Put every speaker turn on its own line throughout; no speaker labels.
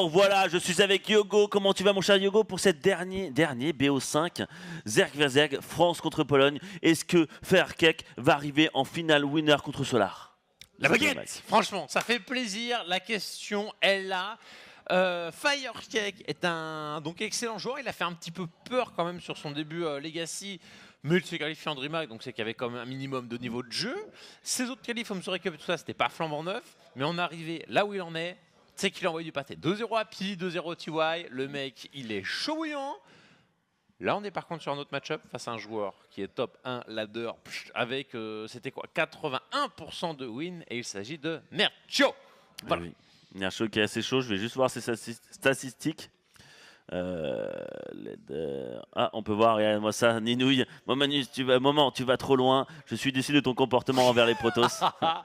Alors voilà, je suis avec Yogo. Comment tu vas mon cher Yogo pour cette dernier BO5 Zerg vs Zerg, France contre Pologne. Est-ce que Firecake va arriver en finale winner contre Solar?
La baguette, franchement, ça fait plaisir. La question est là. Firecake est un excellent joueur. Il a fait un petit peu peur quand même sur son début Legacy. Mais il s'est qualifié en DreamHack, donc c'est qu'il y avait quand même un minimum de niveau de jeu. Ses autres qualifs, Home Récup et tout ça, c'était pas flambant neuf. Mais on est arrivé là où il en est. C'est qu'il a envoyé du pâté. 2-0 Happy, 2-0 TY. Le mec, il est chaud bouillant. Là, on est par contre sur un autre match-up face à un joueur qui est top 1 ladder avec, c'était quoi, 81% de win et il s'agit de Nercho.
Voilà. Oui. Nercho qui est assez chaud, je vais juste voir ses statistiques. Ah, on peut voir, regarde-moi ça, Ninouille. Moi, Manu, tu vas trop loin. Je suis déçu de ton comportement envers les Protoss.
Ah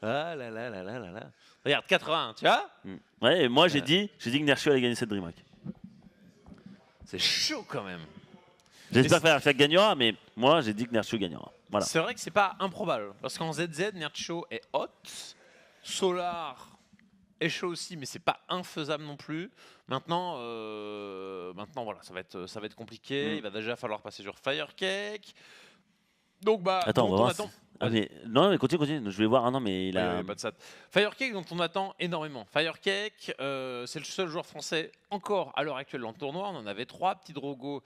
là là là là là là. Regarde, 81, tu vois.
Ouais, et moi j'ai dit que Nercho allait gagner cette DreamHack.
C'est chaud quand même.
J'espère que Firecake gagnera, mais moi j'ai dit que Nercho gagnera. Voilà.
C'est vrai que c'est pas improbable, parce qu'en ZZ, Nercho est hot, Solar est chaud aussi, mais c'est pas infaisable non plus. Maintenant voilà, ça va être compliqué. Il va déjà falloir passer sur Firecake. Donc bah,
attends, on attend. Ah mais non, mais continue. Je vais voir. Ah non, mais il a
pas de ça. Firecake, dont on attend énormément. Firecake, c'est le seul joueur français encore à l'heure actuelle dans le tournoi. On en avait 3. Petit Drogo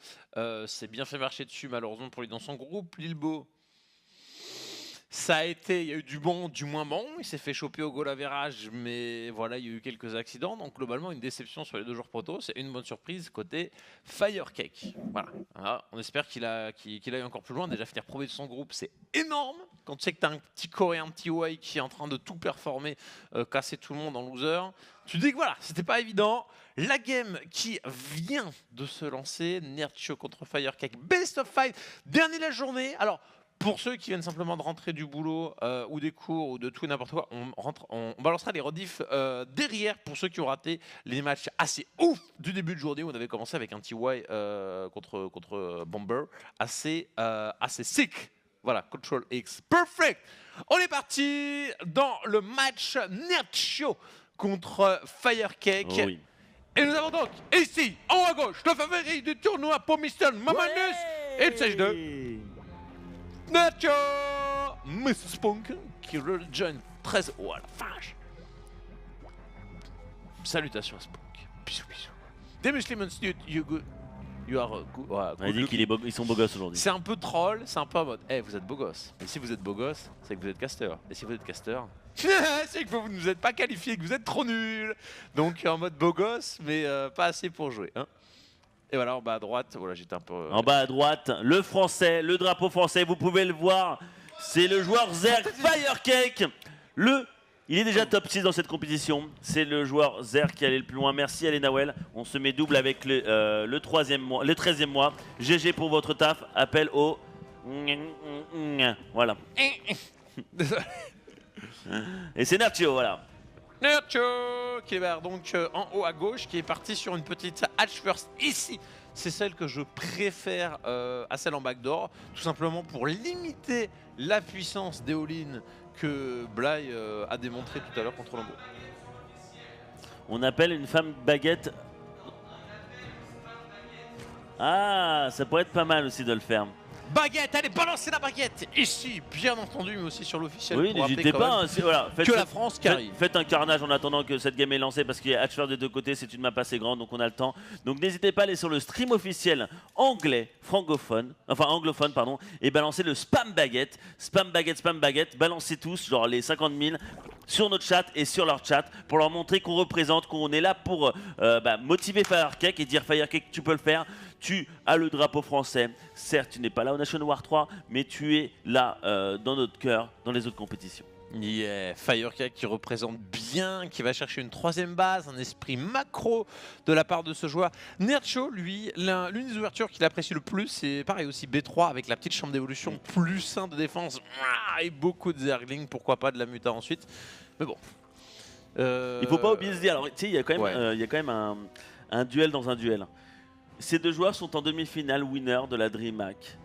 s'est bien fait marcher dessus malheureusement pour lui dans son groupe. Lilbo, ça a été, il y a eu du bon, du moins bon. Il s'est fait choper au goal average, mais voilà, il y a eu quelques accidents. Donc globalement, une déception sur les deux joueurs proto. C'est une bonne surprise côté Firecake. Voilà. Alors, on espère qu'il aille encore plus loin. Déjà finir premier de son groupe, c'est énorme. Quand tu sais que tu as un petit Coréen, un petit Hawaii qui est en train de tout performer, casser tout le monde en loser, tu dis que voilà, c'était pas évident. La game qui vient de se lancer, Nercho contre Firecake, best of 5, dernier de la journée. Alors, pour ceux qui viennent simplement de rentrer du boulot ou des cours ou de tout et n'importe quoi, on balancera les rediffs derrière pour ceux qui ont raté les matchs assez ouf du début de journée où on avait commencé avec un TY contre Bomber assez sick. Voilà, Control X, perfect. On est parti dans le match Nercho contre Firecake.
Oh oui.
Et nous avons donc ici, en haut à gauche, le favori du tournoi pour Mr. Mamanus. Et il s'agit de Nercho, Mr. Spunk, qui rejoint 13. Oh la vache. Salutations à Spunk. Bisous, bisous. Des Muslims, you good. You are good.
On dit qu'ils sont beaux gosses aujourd'hui.
C'est un peu troll, c'est un peu en mode, vous êtes beau gosse. Mais si vous êtes beau gosse, c'est que vous êtes caster. Et si vous êtes caster, c'est que vous ne vous êtes pas qualifié, que vous êtes trop nul. Donc en mode beau gosse, mais pas assez pour jouer. Hein. Et voilà, en bas à droite, voilà, j'étais un peu...
En bas à droite, le français, le drapeau français, vous pouvez le voir. C'est le joueur Zerg Firecake. Il est déjà top 6 dans cette compétition. C'est le joueur Zerg qui allait le plus loin. Merci Alenawel. On se met double avec le 13e mois. GG pour votre taf. Appel au... Voilà. Et c'est Nercho, voilà.
Nercho qui est donc en haut à gauche, qui est parti sur une petite hatch first ici. C'est celle que je préfère à celle en backdoor, tout simplement pour limiter la puissance des all-in que Bly a démontré tout à l'heure contre Lambeau.
On appelle une femme baguette. Ah, ça pourrait être pas mal aussi de le faire.
Baguette, allez, balancez la baguette ici, bien entendu, mais aussi sur l'officiel.
Oui, n'hésitez pas. Hein,
voilà, la France qui arrive.
Faites un carnage en attendant que cette game est lancée parce qu'il y a Hatchfire des deux côtés, c'est une map assez grande, donc on a le temps. Donc n'hésitez pas à aller sur le stream officiel anglais, anglophone, pardon, et balancer le spam baguette, balancez tous, genre les 50 000 sur notre chat et sur leur chat pour leur montrer qu'on représente, qu'on est là pour motiver Firecake et dire Firecake, tu peux le faire. Tu as le drapeau français. Certes, tu n'es pas là au Nation War 3, mais tu es là dans notre cœur, dans les autres compétitions.
Yeah, Firecake qui représente bien, qui va chercher une troisième base, un esprit macro de la part de ce joueur. Nercho, lui, l'une des ouvertures qu'il apprécie le plus, c'est pareil aussi B3 avec la petite chambre d'évolution, plus 1 de défense et beaucoup de zergling, pourquoi pas de la muta ensuite. Mais bon.
Il faut pas oublier de se dire, alors tu sais, il y a quand même un duel dans un duel. Ces deux joueurs sont en demi-finale winner de la DreamHack.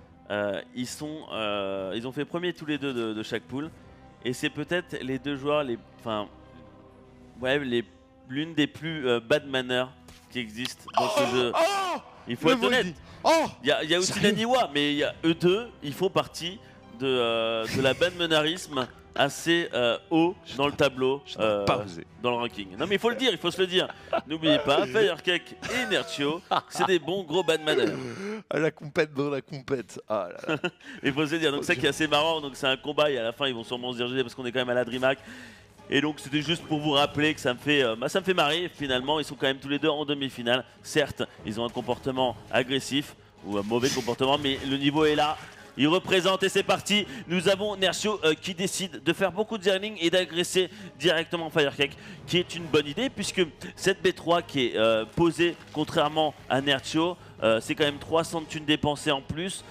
Ils ont fait premier tous les deux de chaque pool. Et c'est peut-être les deux joueurs les l'une des plus bad manners qui existent dans ce jeu. Il faut
Le
être honnête.
maudit. Oh
Il y a aussi
Sérieux
Naniwa, mais il y a eux deux, ils font partie de la bad mannerisme assez haut dans le tableau,
pas osé.
dans le ranking. Non mais il faut le dire, il faut se le dire. N'oubliez pas, Firecake et Nerchio, c'est des bons gros bad manners.
Ah, la compète dans la compète. Ah là là.
Il faut se le dire, donc c'est ça qui est assez marrant, donc c'est un combat et à la fin ils vont sûrement se diriger parce qu'on est quand même à la DreamHack. Et donc c'était juste pour vous rappeler que ça me fait marrer. Finalement, ils sont quand même tous les deux en demi-finale. Certes, ils ont un comportement agressif ou un mauvais comportement, mais le niveau est là. Ils représentent et c'est parti. Nous avons Nerchio qui décide de faire beaucoup de zergling et d'agresser directement Firecake, qui est une bonne idée puisque cette B3 qui est posée contrairement à Nerchio, c'est quand même 300 de thunes dépensées en plus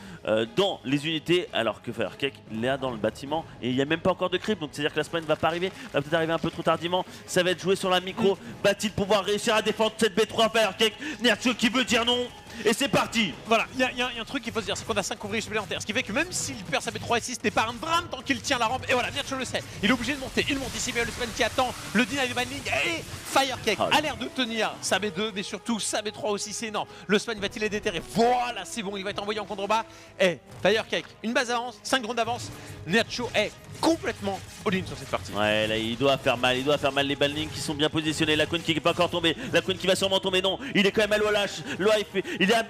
dans les unités, alors que Firecake est là dans le bâtiment et il n'y a même pas encore de creep, donc c'est à dire que la spawn ne va pas arriver, va peut-être arriver un peu trop tardivement. Ça va être joué sur la micro. Va-t-il pouvoir réussir à défendre cette B3 Firecake? Nerchio qui veut dire non. Et c'est parti.
Voilà, il y a un truc qu'il faut se dire, c'est qu'on a 5 ouvriers supplémentaires. Ce qui fait que même s'il perd sa B3 et 6, c'est pas un drame tant qu'il tient la rampe. Et voilà, Nerchio le sait. Il est obligé de monter. Il monte ici, mais le spawn qui attend. Le deny de banning et Firecake a l'air de tenir sa B2, mais surtout sa B3 aussi, c'est énorme. Le spawn va-t-il les déterrer? Voilà, c'est bon, il va être envoyé en contrebas. Et Firecake, une base d'avance, 5 rondes d'avance. Nerchio est complètement all-in sur cette partie.
Ouais, là il doit faire mal les bannings qui sont bien positionnés. La Queen qui n'est pas encore tombée, la Queen qui va sûrement tomber, non, il est quand même à l'OLH.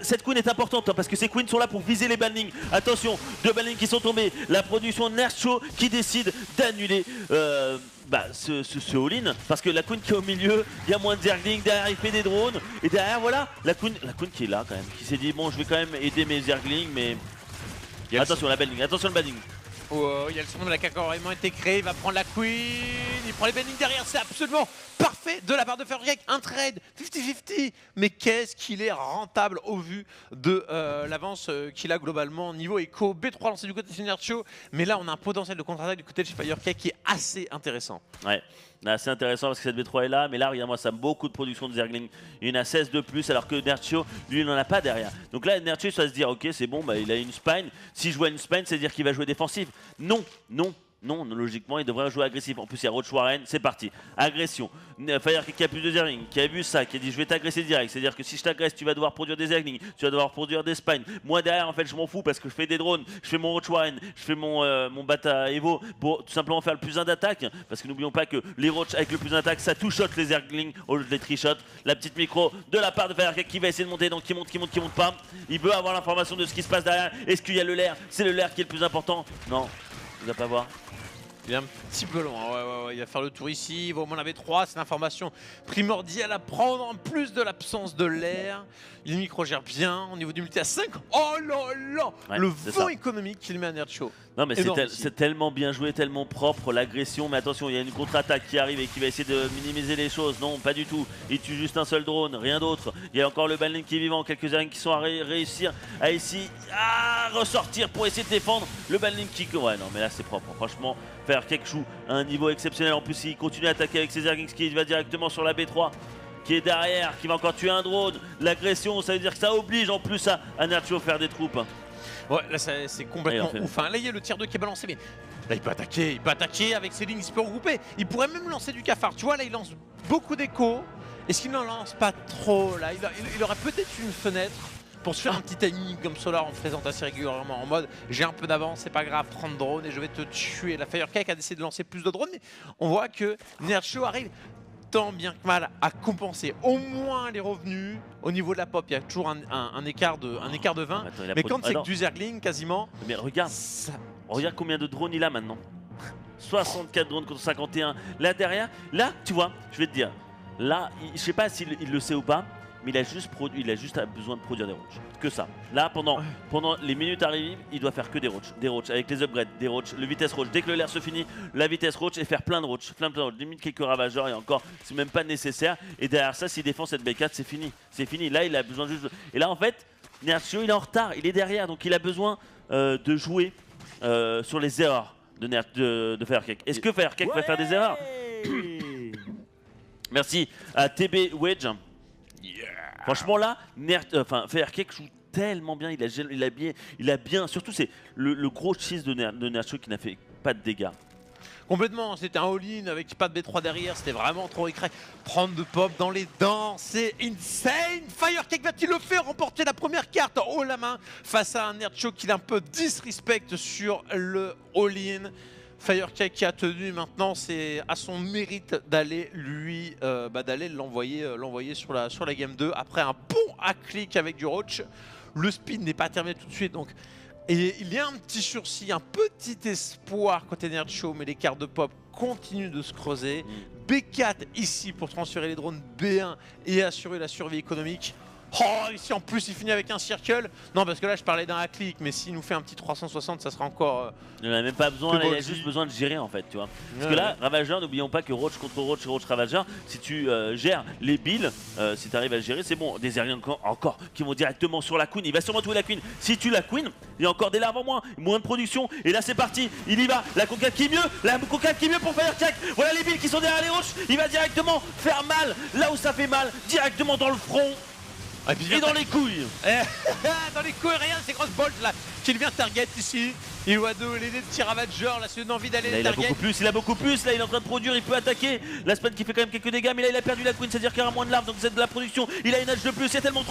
Cette Queen est importante hein, parce que ces Queens sont là pour viser les bannings. Attention, 2 bannings qui sont tombés. La production de Nerchio qui décide d'annuler ce all-in parce que la Queen qui est au milieu, il y a moins de zergling, derrière il fait des drones et derrière voilà, la Queen qui est là quand même, qui s'est dit bon je vais quand même aider mes zerglings mais attention la banning, attention le banning.
Oh, il y a le surnom de la qui a carrément été créé, il va prendre la Queen, il prend les bannings derrière, c'est absolument parfait de la part de Firecake, un trade 50-50, mais qu'est-ce qu'il est rentable au vu de l'avance qu'il a globalement niveau éco. B3 lancé du côté de Nerchio, mais là on a un potentiel de contre-attaque du côté de Firecake qui est assez intéressant.
Ouais. C'est intéressant parce que cette B3 est là, mais là regarde-moi ça, beaucoup de production de zergling. Il y en a 16 de plus alors que Nerchio, lui il n'en a pas derrière. Donc là Nerchio il va se dire ok c'est bon, bah, il a une spine, si je vois une spine c'est à dire qu'il va jouer défensif. Non, non, non, logiquement il devrait jouer agressif. En plus il y a Roach Warren, c'est parti. Agression. Firecake qui a plus de zergling, qui a vu ça, qui a dit je vais t'agresser direct. C'est à dire que si je t'agresse tu vas devoir produire des zergling, tu vas devoir produire des spines. Moi derrière en fait je m'en fous parce que je fais des drones, je fais mon Roach Warren, je fais mon Bata Evo pour tout simplement faire le plus 1 d'attaque. Parce que n'oublions pas que les Roach avec le plus 1 d'attaque ça two-shot les zerglings au lieu de les tri-shot. La petite micro de la part de Firecake qui va essayer de monter, donc qui monte pas. Il veut avoir l'information de ce qui se passe derrière. Est-ce qu'il y a le l'air? C'est le l'air qui est le plus important? Non, il va pas voir.
Il est un petit peu loin, ouais, il va faire le tour ici, il va au moins la V3, c'est l'information primordiale à prendre en plus de l'absence de l'air. Il micro gère bien au niveau du multi à 5. Oh là là,
ouais,
le vent économique qu'il met à Nerchio.
Non mais c'est tellement bien joué, tellement propre, l'agression, mais attention, il y a une contre-attaque qui arrive et qui va essayer de minimiser les choses. Non, pas du tout, il tue juste un seul drone, rien d'autre. Il y a encore le banning qui est vivant, quelques zerglings qui sont à réussir à ici à ressortir pour essayer de défendre. Le banning qui... Ouais non mais là c'est propre, franchement, Firecake joue à un niveau exceptionnel. En plus il continue à attaquer avec ses zerglings qui va directement sur la B3. Qui est derrière, qui va encore tuer un drone. L'agression, ça veut dire que ça oblige en plus à Nerchio à faire des troupes.
Ouais, là c'est complètement ouf. Hein. Là il y a le tier 2 qui est balancé, mais là il peut attaquer avec ses lignes, il peut regrouper. Il pourrait même lancer du cafard. Tu vois, là il lance beaucoup d'écho. Est-ce qu'il n'en lance pas trop là il aurait peut-être une fenêtre pour se faire un petit timing comme Solar en présente assez régulièrement en mode j'ai un peu d'avance, c'est pas grave, 30 drones et je vais te tuer. La Firecake a décidé de lancer plus de drones, mais on voit que Nerchio arrive tant bien que mal à compenser au moins les revenus. Au niveau de la pop, il y a toujours un écart de 20. Attends, mais quand c'est que du zergling quasiment.
Mais regarde, regarde combien de drones il a maintenant. 64 drones contre 51. Là derrière, là tu vois, je vais te dire. Là, je sais pas s'il le sait ou pas, mais il a juste besoin de produire des roaches. Que ça. Là, pendant les minutes arrivées, il doit faire que des roaches. Avec les upgrades, des roaches, le vitesse roach. Dès que le l'air se finit, la vitesse roach et faire plein de roaches. Plein de roaches. Limite quelques ravageurs et encore, c'est même pas nécessaire. Et derrière ça, s'il défend cette B4, c'est fini. C'est fini. Là, il a besoin juste. Et là, en fait, Nerchio, il est en retard. Il est derrière. Donc, il a besoin de jouer sur les erreurs de Firecake. Est-ce que Firecake va faire des erreurs? Merci à TB Wedge. Franchement là, Firecake joue tellement bien, il a bien, surtout c'est le gros cheese de Nerchio qui n'a fait pas de dégâts.
Complètement, c'était un all-in avec pas de B3 derrière, c'était vraiment trop écrit. Prendre de pop dans les dents, c'est insane. Firecake va-t-il le faire remporter la première carte haut la main face à un Nercho qu'il un peu disrespecte sur le all-in. Firecake qui a tenu maintenant, c'est à son mérite d'aller lui d'aller l'envoyer sur la game 2 après un bon hack-click avec du roach. Le spin n'est pas terminé tout de suite, donc et il y a un petit sursis, un petit espoir côté Nercho, mais les cartes de pop continuent de se creuser. B4 ici pour transférer les drones B1 et assurer la survie économique. Oh, ici en plus il finit avec un circle. Non, parce que là je parlais d'un hack-click, mais s'il nous fait un petit 360, ça sera encore.
Il n'en a même pas besoin, là, il a juste besoin de gérer en fait, tu vois. Parce que là, Ravageur, n'oublions pas que Roach contre Roach et Roach Ravageur, si tu gères les bills, si tu arrives à le gérer, c'est bon. Des aériens encore qui vont directement sur la queen. Il va sûrement trouver la queen. Si tu la queen, il y a encore des larves en moins de production. Et là c'est parti, il y va. La conquête qui est mieux, pour Firecake. Voilà les bills qui sont derrière les Roach. Il va directement faire mal là où ça fait mal, directement dans le front. Et dans les couilles.
Dans les couilles, rien, c'est Grosse Bolt là qui vient target ici. Il voit les petits Ravageurs, là c'est une envie d'aller les target.
Il a beaucoup plus, là il est en train de produire, il peut attaquer. La Spade qui fait quand même quelques dégâts, mais là il a perdu la queen, c'est-à-dire qu'il y aura moins de larves, donc c'est de la production. Il a une nage de plus, il y a tellement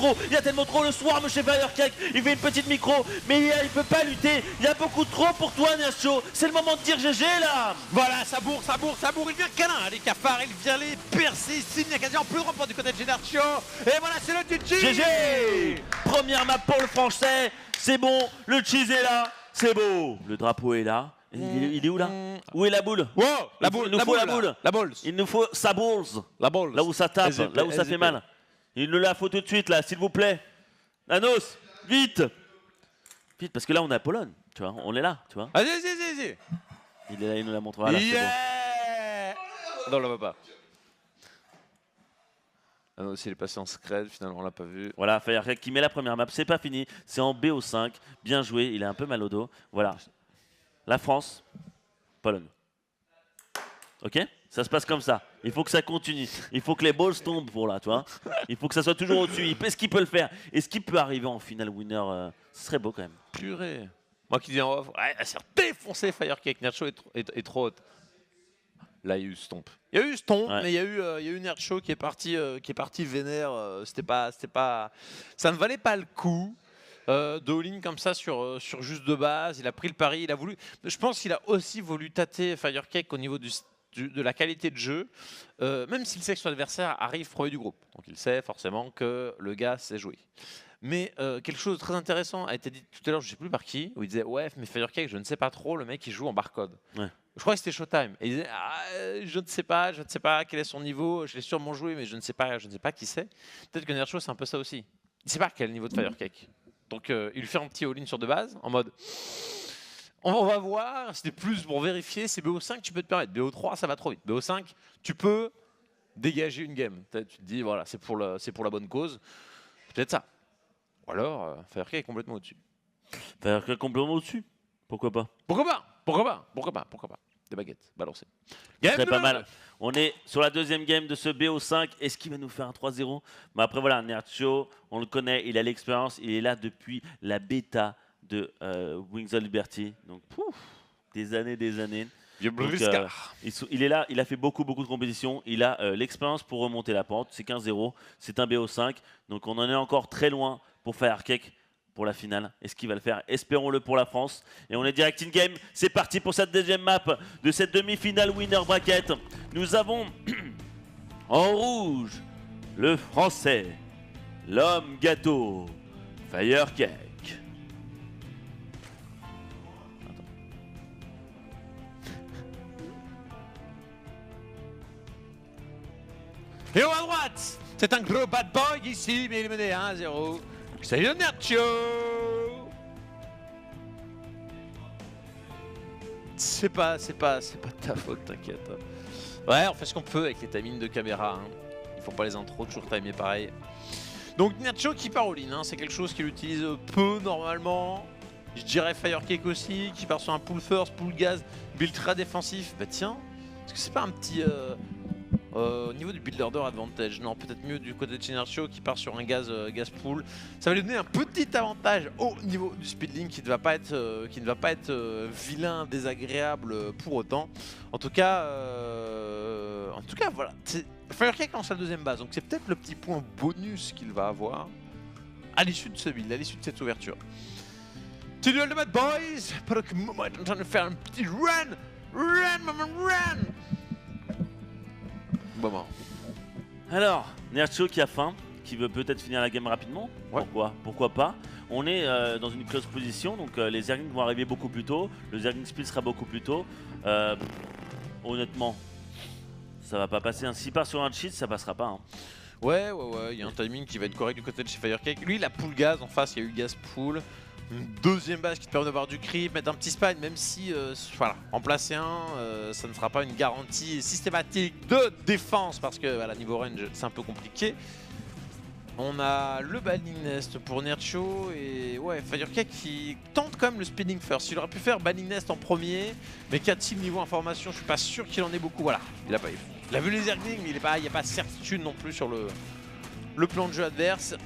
trop, le Swarm chez Firecake, il fait une petite micro, mais il peut pas lutter. Il y a beaucoup trop pour toi Nercho, c'est le moment de dire GG là.
Voilà, ça bourre, il vient câlin, les cafards, il vient les percer ici, il n'y a quasiment plus de remports du côté de Nercho. Et voilà, c'est le GG.
GG. Première map pour le français, c'est bon, le cheese est là. C'est beau. Le drapeau est là. Il est où là? Où est la boule?
Wow, la boule,
il nous faut la boule.
La boule.
Il nous faut sa boule.
La boule.
Là où ça tape, là où ça fait mal. Il nous la faut tout de suite là, s'il vous plaît. Nanos, vite. Vite, parce que là on est à Pologne, tu vois, on est là, tu vois.
Vas-y.
Il est là, il nous la montre. Voilà, c'est bon.
Non, on la voit pas. Ah non, s'il est passé en scred, finalement on l'a pas vu.
Voilà, Firecake qui met la première map, c'est pas fini, c'est en BO5, bien joué, il a un peu mal au dos. Voilà, la France, Pologne. Ok? Ça se passe comme ça, il faut que ça continue, il faut que les balls tombent pour là, tu vois. Il faut que ça soit toujours au-dessus, est-ce qu'il peut le faire? Est-ce qu'il peut arriver en finale winner? Ce serait beau quand même.
Purée. Moi qui dis en off, ouais, elle s'est défoncée Firecake, Nercho est trop haute. Là, il y a eu Stomp.
Ouais.
Mais il y a eu Nercho qui est parti vénère. Ça ne valait pas le coup de all-in comme ça sur juste de base. Il a pris le pari. Il a voulu. Je pense qu'il a aussi voulu tâter Firecake au niveau de la qualité de jeu, même s'il sait que son adversaire arrive premier du groupe. Donc il sait forcément que le gars sait jouer. Mais quelque chose de très intéressant a été dit tout à l'heure, je ne sais plus par qui, où il disait ouais, mais Firecake, je ne sais pas trop, le mec il joue en barcode. Ouais. Je crois que c'était Showtime. Et il disait je ne sais pas quel est son niveau, je l'ai sûrement joué, mais je ne sais pas qui c'est. Peut-être que Nercho c'est un peu ça aussi. Il ne sait pas quel est le niveau de Firecake. Donc il lui fait un petit all-in sur de base, en mode on va voir, c'était plus pour vérifier, c'est BO5 tu peux te permettre, BO3 ça va trop vite, BO5 tu peux dégager une game. Tu te dis voilà, c'est pour la bonne cause. Peut-être ça. Ou alors, Firecake est complètement au-dessus.
Firecake est complètement au-dessus. Pourquoi pas?
Pourquoi pas? Des baguettes balancées.
C'est pas mal. On est sur la deuxième game de ce BO5. Est-ce qu'il va nous faire un 3-0? Mais après, voilà, Nercho, on le connaît, il a l'expérience. Il est là depuis la bêta de Wings of Liberty. Donc, des années. Donc, il est là, il a fait beaucoup de compétitions. Il a l'expérience pour remonter la pente. C'est 15-0, c'est un BO5. Donc, on en est encore très loin pour Firecake pour la finale. Est-ce qu'il va le faire? Espérons-le pour la France. Et on est direct in game. C'est parti pour cette deuxième map de cette demi-finale winner bracket. Nous avons en rouge le français, l'homme gâteau, Firecake.
Et à droite, c'est un gros bad boy ici, mais il est mené 1-0. C'est le Nercho. C'est pas de ta faute, t'inquiète. Ouais, on fait ce qu'on peut avec les timings de caméra. Hein. Il faut pas les intros toujours timés pareil. Donc Nercho qui part all-in, hein. C'est quelque chose qu'il utilise peu normalement. Je dirais Firecake aussi, qui part sur un pull first, pull gaz, build très défensif. Bah tiens, est-ce que c'est pas un petit... Au niveau du build order advantage, non, peut-être mieux du côté de Chinarcho qui part sur un gaz pool. Ça va lui donner un petit avantage au niveau du speedlink qui ne va pas être vilain, désagréable pour autant. En tout cas, voilà. Firecake lance la deuxième base, donc c'est peut-être le petit point bonus qu'il va avoir à l'issue de ce build, à l'issue de cette ouverture. Petit duel de Mad Boys, pendant que Momo est en train de faire un petit run, maman, run. Bon.
Alors, Nercho qui a faim, qui veut peut-être finir la game rapidement.
Ouais.
Pourquoi pas. On est dans une close position, donc les Zerglings vont arriver beaucoup plus tôt. Le Zergling speed sera beaucoup plus tôt. Honnêtement, ça va pas passer. S'il part sur un cheat, ça passera pas. Hein.
Ouais, il y a un timing qui va être correct du côté de chez Firecake. Lui, il a pool gaz en face, il y a eu gaz pool. Une deuxième base qui te permet d'avoir du creep, mettre un petit spine, même si, voilà, en placer un, ça ne sera pas une garantie systématique de défense parce que, voilà, niveau range, c'est un peu compliqué. On a le Banning Nest pour Nercho et ouais, Firecake qui tente quand même le speeding first. Il aurait pu faire Banning Nest en premier, mais qu'a-t-il niveau information? Je suis pas sûr qu'il en ait beaucoup. Voilà, il a vu les Zerglings, mais il n'y a pas de certitude non plus sur le plan de jeu adverse.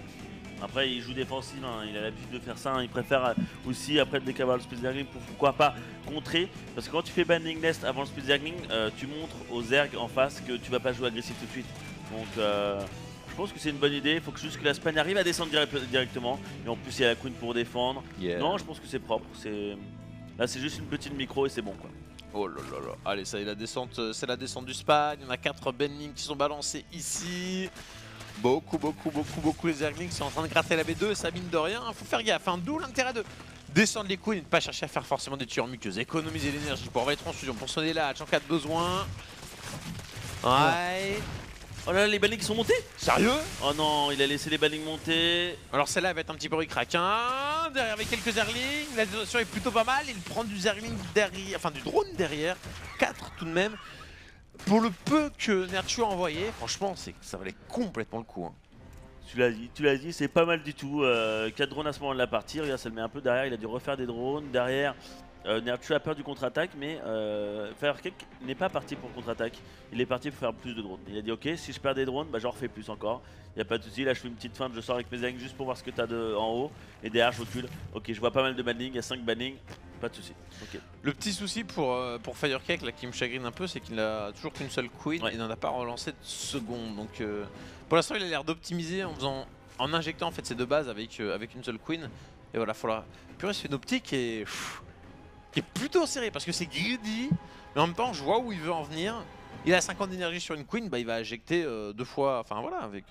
Après, il joue défensif, hein. Il a l'habitude de faire ça. Hein. Il préfère aussi, après, dès qu'avoir le Speed Zergling, pourquoi pas contrer. Parce que quand tu fais Banning Nest avant le Speed Zergling, tu montres aux Zerg en face que tu vas pas jouer agressif tout de suite. Donc, je pense que c'est une bonne idée. Il faut que juste que la Spagne arrive à descendre directement. Et en plus, il y a la Queen pour défendre.
Yeah.
Non, je pense que c'est propre. Là, c'est juste une petite micro et c'est bon, quoi.
Oh là là là. Allez, ça y est, la descente, c'est la descente du Spagne. On a 4 Benling qui sont balancés ici. Beaucoup les Zerglings sont en train de gratter la B2 et ça mine de rien, faut faire gaffe, hein. D'où l'intérêt de descendre les coups et ne pas chercher à faire forcément des tueurs muqueuses, économiser l'énergie pour avoir les transfusions, pour sonner là en cas de besoin. Ouais.
Oh là là, les bannings qui sont montés.
Sérieux?
Oh non, il a laissé les bannings monter.
Alors celle-là va être un petit peu ric-rac, hein. Derrière avec quelques Zerglings, la situation est plutôt pas mal, il prend du Zergling derrière, enfin du drone derrière, 4 tout de même. Pour le peu que Nercho a envoyé, franchement, ça valait complètement le coup. Hein.
Tu l'as dit, c'est pas mal du tout. 4 drones à ce moment de la partie. Regarde, ça le met un peu derrière. Il a dû refaire des drones. Derrière, Nercho a peur du contre-attaque, mais Firecake n'est pas parti pour contre-attaque. Il est parti pour faire plus de drones. Il a dit ok, si je perds des drones, bah, j'en refais plus encore. Il n'y a pas de souci. Là, je fais une petite feinte. Je sors avec mes zerglings juste pour voir ce que tu as en haut. Et derrière, je recule. Ok, je vois pas mal de bannings. Il y a 5 bannings. Pas de souci. Okay.
Le petit souci pour Firecake là, qui me chagrine un peu, c'est qu'il n'a toujours qu'une seule queen et n'en a pas relancé de seconde. Donc pour l'instant, il a l'air d'optimiser en injectant en fait ces deux bases avec une seule queen. Et voilà, purée, c'est une optique qui est plutôt serrée parce que c'est greedy, mais en même temps, je vois où il veut en venir. Il a 50 d'énergie sur une queen, bah, il va injecter 2 fois, enfin voilà, avec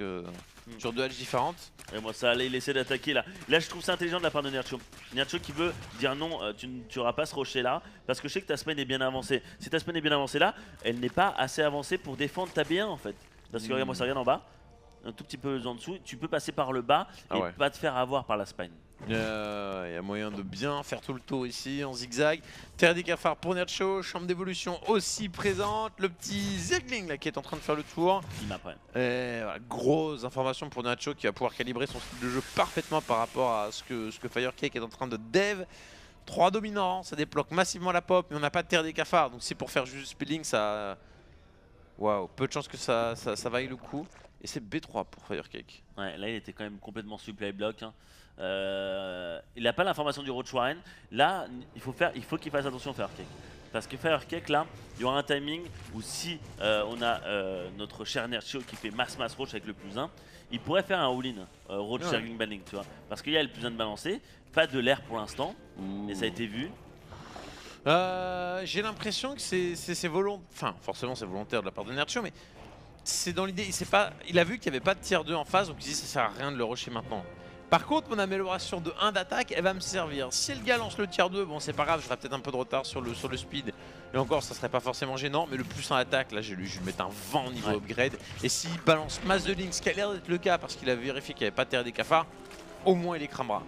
sur 2 H différentes.
Et moi ça allait, il essaie d'attaquer là. Là je trouve ça intelligent de la part de Nercho. Nercho qui veut dire non, tu n'auras pas ce rocher là, parce que je sais que ta semaine est bien avancée. Si ta semaine est bien avancée là, elle n'est pas assez avancée pour défendre ta B1 en fait. Parce que regarde moi ça regarde en bas, un tout petit peu en dessous, tu peux passer par le bas et pas te faire avoir par la spine.
Il y a moyen de bien faire tout le tour ici en zigzag. Terre des cafards pour Nercho, chambre d'évolution aussi présente. Le petit Zergling là qui est en train de faire le tour.
Il m'apprend.
Voilà, grosse information pour Nercho qui va pouvoir calibrer son style de jeu parfaitement par rapport à ce que Firecake est en train de dev. 3 dominants, ça débloque massivement la pop, mais on n'a pas de terre des cafards. Donc c'est pour faire juste speeding, ça... Waouh, peu de chance que ça vaille le coup. Et c'est B3 pour Firecake.
Ouais, là il était quand même complètement supply block. Hein. Il n'a pas l'information du Roach Warren. Là, il faut qu'il fasse attention Firecake. Parce que Firecake, là, il y aura un timing où si on a notre cher Nercho qui fait mass Roach avec le plus 1, il pourrait faire un all-in Roach Zergling Banning, tu vois. Parce qu'il y a le plus 1 de balancer, pas de l'air pour l'instant, et ça a été vu.
J'ai l'impression que c'est volontaire, enfin forcément c'est volontaire de la part de Nercho, mais c'est dans l'idée, il a vu qu'il n'y avait pas de tier 2 en face, donc il dit ça sert à rien de le rusher maintenant. Par contre, mon amélioration de 1 d'attaque, elle va me servir. Si le gars lance le tier 2, bon c'est pas grave, j'aurai peut-être un peu de retard sur le speed. Et encore, ça serait pas forcément gênant, mais le plus 1 attaque, là je vais lui mettre un vent au niveau upgrade. Et s'il balance masse de links, ce qui a l'air d'être le cas parce qu'il a vérifié qu'il n'y avait pas de terre des cafards, au moins il les cramera.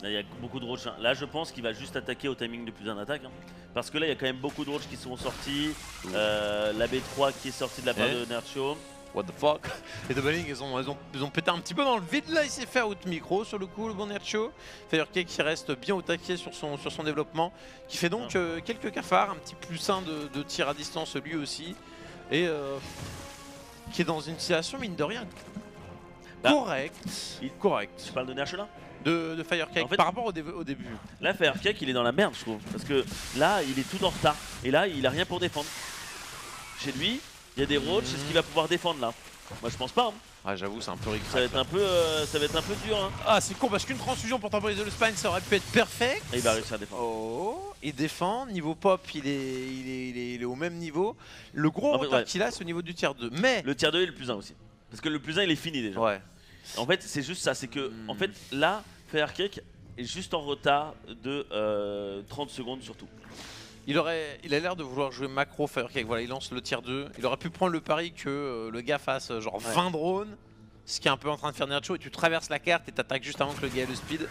Là, il y a beaucoup de roach. Hein. Là, je pense qu'il va juste attaquer au timing de plus 1 attaque. Hein. Parce que là, il y a quand même beaucoup de roach qui sont sortis. La B3 qui est sortie de la part de Nercho.
What the fuck. Les Doubling, ils ont pété un petit peu dans le vide. Là, il s'est fait out micro sur le coup, le bon Nercho. Firecake qui reste bien au taquet sur son développement. Qui fait donc quelques cafards, un petit plus 1 de tir à distance lui aussi. et qui est dans une situation mine de rien
Bah,
correcte.
Tu parles de Nerch là?
De Firecake
En fait,
par rapport au début.
Là, Firecake, il est dans la merde, je trouve. Parce que là, il est tout en retard. Et là, il a rien pour défendre. Chez lui, il y a des roaches, c'est ce qu'il va pouvoir défendre là. Moi, je pense pas. Hein.
Ah, j'avoue, c'est un peu
Ça va être un peu, dur. Hein.
Ah, c'est con parce qu'une transfusion pour temporiser le spine, ça aurait pu être parfait.
Et il va réussir à défendre.
Oh, il défend. Niveau pop, il est au même niveau. Le gros
En fait,
retard
ouais.
qu'il a, c'est au niveau du tiers 2. Mais.
Le tiers 2 est le plus 1 aussi. Parce que le plus 1, il est fini déjà.
Ouais.
En fait, c'est juste ça. C'est que, en fait, là, Firecake est juste en retard de 30 secondes surtout.
Il a l'air de vouloir jouer macro Firecake. Voilà, il lance le tiers 2. Il aurait pu prendre le pari que le gars fasse genre 20 drones. Ce qui est un peu en train de faire Nercho. Et tu traverses la carte et t'attaques juste avant que le gars ait le speed.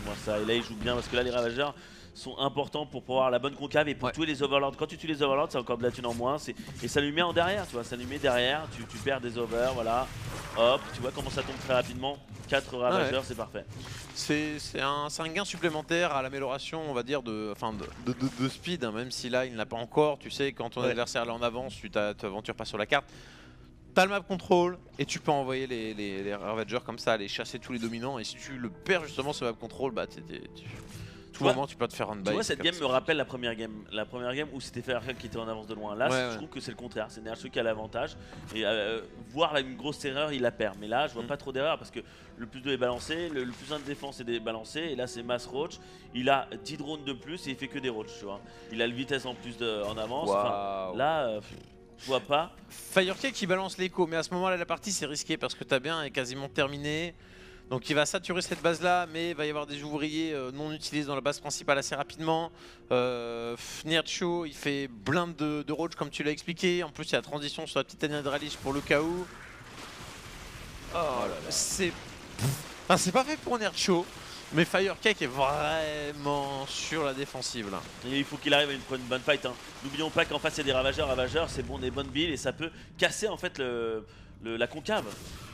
Moi ça. Et là, il joue bien parce que là, les ravageurs sont importants pour pouvoir avoir la bonne concave et pour tuer les overlords. Quand tu tues les overlords, c'est encore de la thune en moins. Et ça lui met en derrière, tu vois. Ça lui met derrière. Tu perds des overs, voilà. Hop, tu vois comment ça tombe très rapidement. 4 ravageurs, c'est parfait.
C'est un gain supplémentaire à l'amélioration, on va dire, de speed, hein, même si là il n'a pas encore. Tu sais, quand ton adversaire est en avance, tu t'aventures pas sur la carte. T'as le map control et tu peux envoyer les ravagers comme ça, aller chasser tous les dominants. Et si tu le perds justement ce map control, bah tout moment tu peux te faire run by.
Tu vois, cette game me rappelle la première game. La première game où c'était Firecake qui était en avance de loin. Là, je trouve que c'est le contraire. C'est Nercho qui a l'avantage. Et voir là, une grosse erreur, il la perd. Mais là, je vois pas trop d'erreur parce que le plus 2 est balancé, le plus 1 de défense est débalancé. Et là, c'est Mass Roach. Il a 10 drones de plus et il fait que des roaches, tu vois. Il a le vitesse en plus en avance.
Wow.
Enfin, là, je vois pas.
Firecake qui balance l'écho, mais à ce moment-là, la partie c'est risqué parce que ta bien est quasiment terminée. Donc il va saturer cette base là, mais il va y avoir des ouvriers non utilisés dans la base principale assez rapidement. Nercho il fait blinde de roach comme tu l'as expliqué. En plus il y a la transition sur la petite Hydralish pour le KO. Oh là là. C'est pas fait pour Nercho, mais Firecake est vraiment sur la défensive là.
Et il faut qu'il arrive à une bonne fight. Hein. N'oublions pas qu'en face il y a des ravageurs. Ravageurs, c'est bon, des bonnes billes et ça peut casser en fait la concave.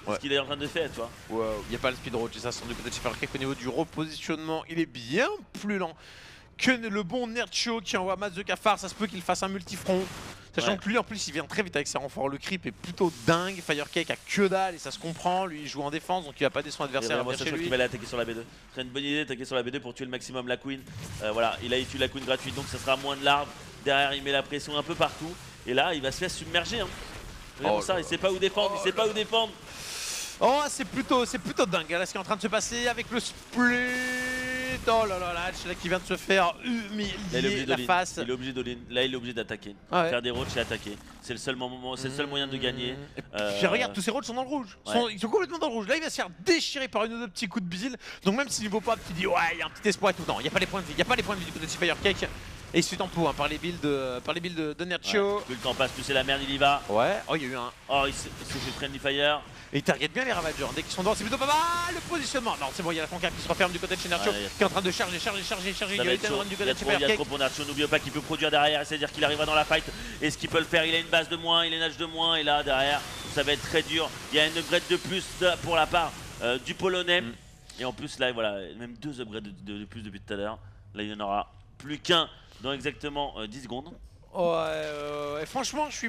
C'est ce qu'il est en train de faire, tu vois.
Wow. Il n'y a pas le speed roach et ça sent du côté de Firecake au niveau du repositionnement. Il est bien plus lent que le bon Nercho qui envoie masse de cafards. Ça se peut qu'il fasse un multifront. Sachant que lui en plus il vient très vite avec ses renforts. Le creep est plutôt dingue. Firecake a que dalle et ça se comprend. Lui il joue en défense donc il va pas aider son adversaire à venir chez lui.
Il va aller attaquer sur la B2. C'est une bonne idée d'attaquer sur la B2 pour tuer le maximum la queen. Voilà, il tue la queen gratuite donc ça sera moins de larves. Derrière il met la pression un peu partout. Et là il va se faire submerger. Hein. Ça, il sait pas où défendre, il sait pas où défendre.
Oh, c'est plutôt dingue là ce qui est en train de se passer avec le split. Oh là là là, là qui vient de se faire humilier la face.
Il est obligé de là, il est obligé d'attaquer. Faire des roaches et attaquer. C'est le seul moment, c'est le seul moyen de gagner.
Puis regarde, tous ces roaches sont dans le rouge. Ils sont complètement dans le rouge. Là, il va se faire déchirer par une ou deux petits coups de bile. Donc même s'il ne vaut pas, tu dis ouais, il y a un petit espoir et tout. Non, il n'y a pas les points de vie. Il n'y a pas les points de vie du côté de Firecake. Et il se fait en pot par les builds de Nercho.
Plus le temps passe, plus c'est la merde, il y va.
Ouais, oh il y a eu un.
Oh il s'est fait friendly fire.
Et il target bien les Ravagers. Dès qu'ils sont dedans, c'est plutôt pas mal. Le positionnement. Non, c'est bon, il y a la concave qui se referme du côté de chez Nercho qui est en train de charger. Il y a run du côté de
Firecake. Il y a trop pour Nercho. N'oubliez pas qu'il peut produire derrière, c'est-à-dire qu'il arrivera dans la fight. Est-ce qu'il peut le faire? Il a une base de moins, il a une nage de moins. Et là, derrière, ça va être très dur. Il y a une upgrade de plus pour la part du Polonais. Et en plus, là, voilà, même 2 upgrades de plus depuis tout à l'heure. Là, il n'y en aura plus qu'un dans exactement 10 secondes.
Ouais, franchement, je suis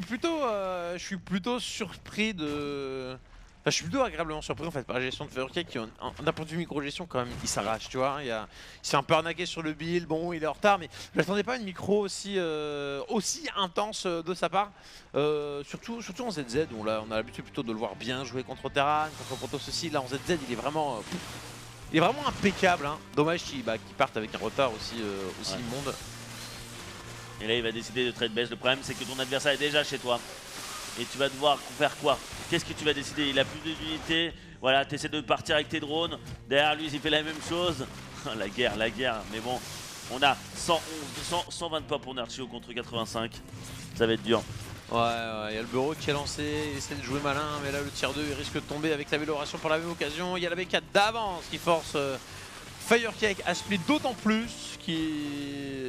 plutôt surpris de. Enfin, je suis plutôt agréablement surpris en fait par la gestion de Firecake qui, d'un point de vue micro-gestion, quand même, il s'arrache, tu vois. Il s'est un peu arnaqué sur le build, bon, il est en retard, mais je n'attendais pas une micro aussi intense de sa part. Surtout en ZZ, où là, on a l'habitude plutôt de le voir bien jouer contre Terran, contre Protoss aussi. Là, en ZZ, il est vraiment impeccable. Hein. Dommage qu'il parte avec un retard aussi immonde.
Et là, il va décider de trade base. Le problème, c'est que ton adversaire est déjà chez toi. Et tu vas devoir faire quoi? Qu'est-ce que tu vas décider? Il a plus d'unités. Voilà, tu essaies de partir avec tes drones. Derrière lui, il fait la même chose. la guerre. Mais bon, on a 120 pop pour Nercho contre 85. Ça va être dur.
Ouais, il y a le bureau qui est lancé, il essaie de jouer malin, mais là le tier 2 il risque de tomber avec l'amélioration pour la même occasion. Il y a la B4 d'avance qui force Firecake à split d'autant plus,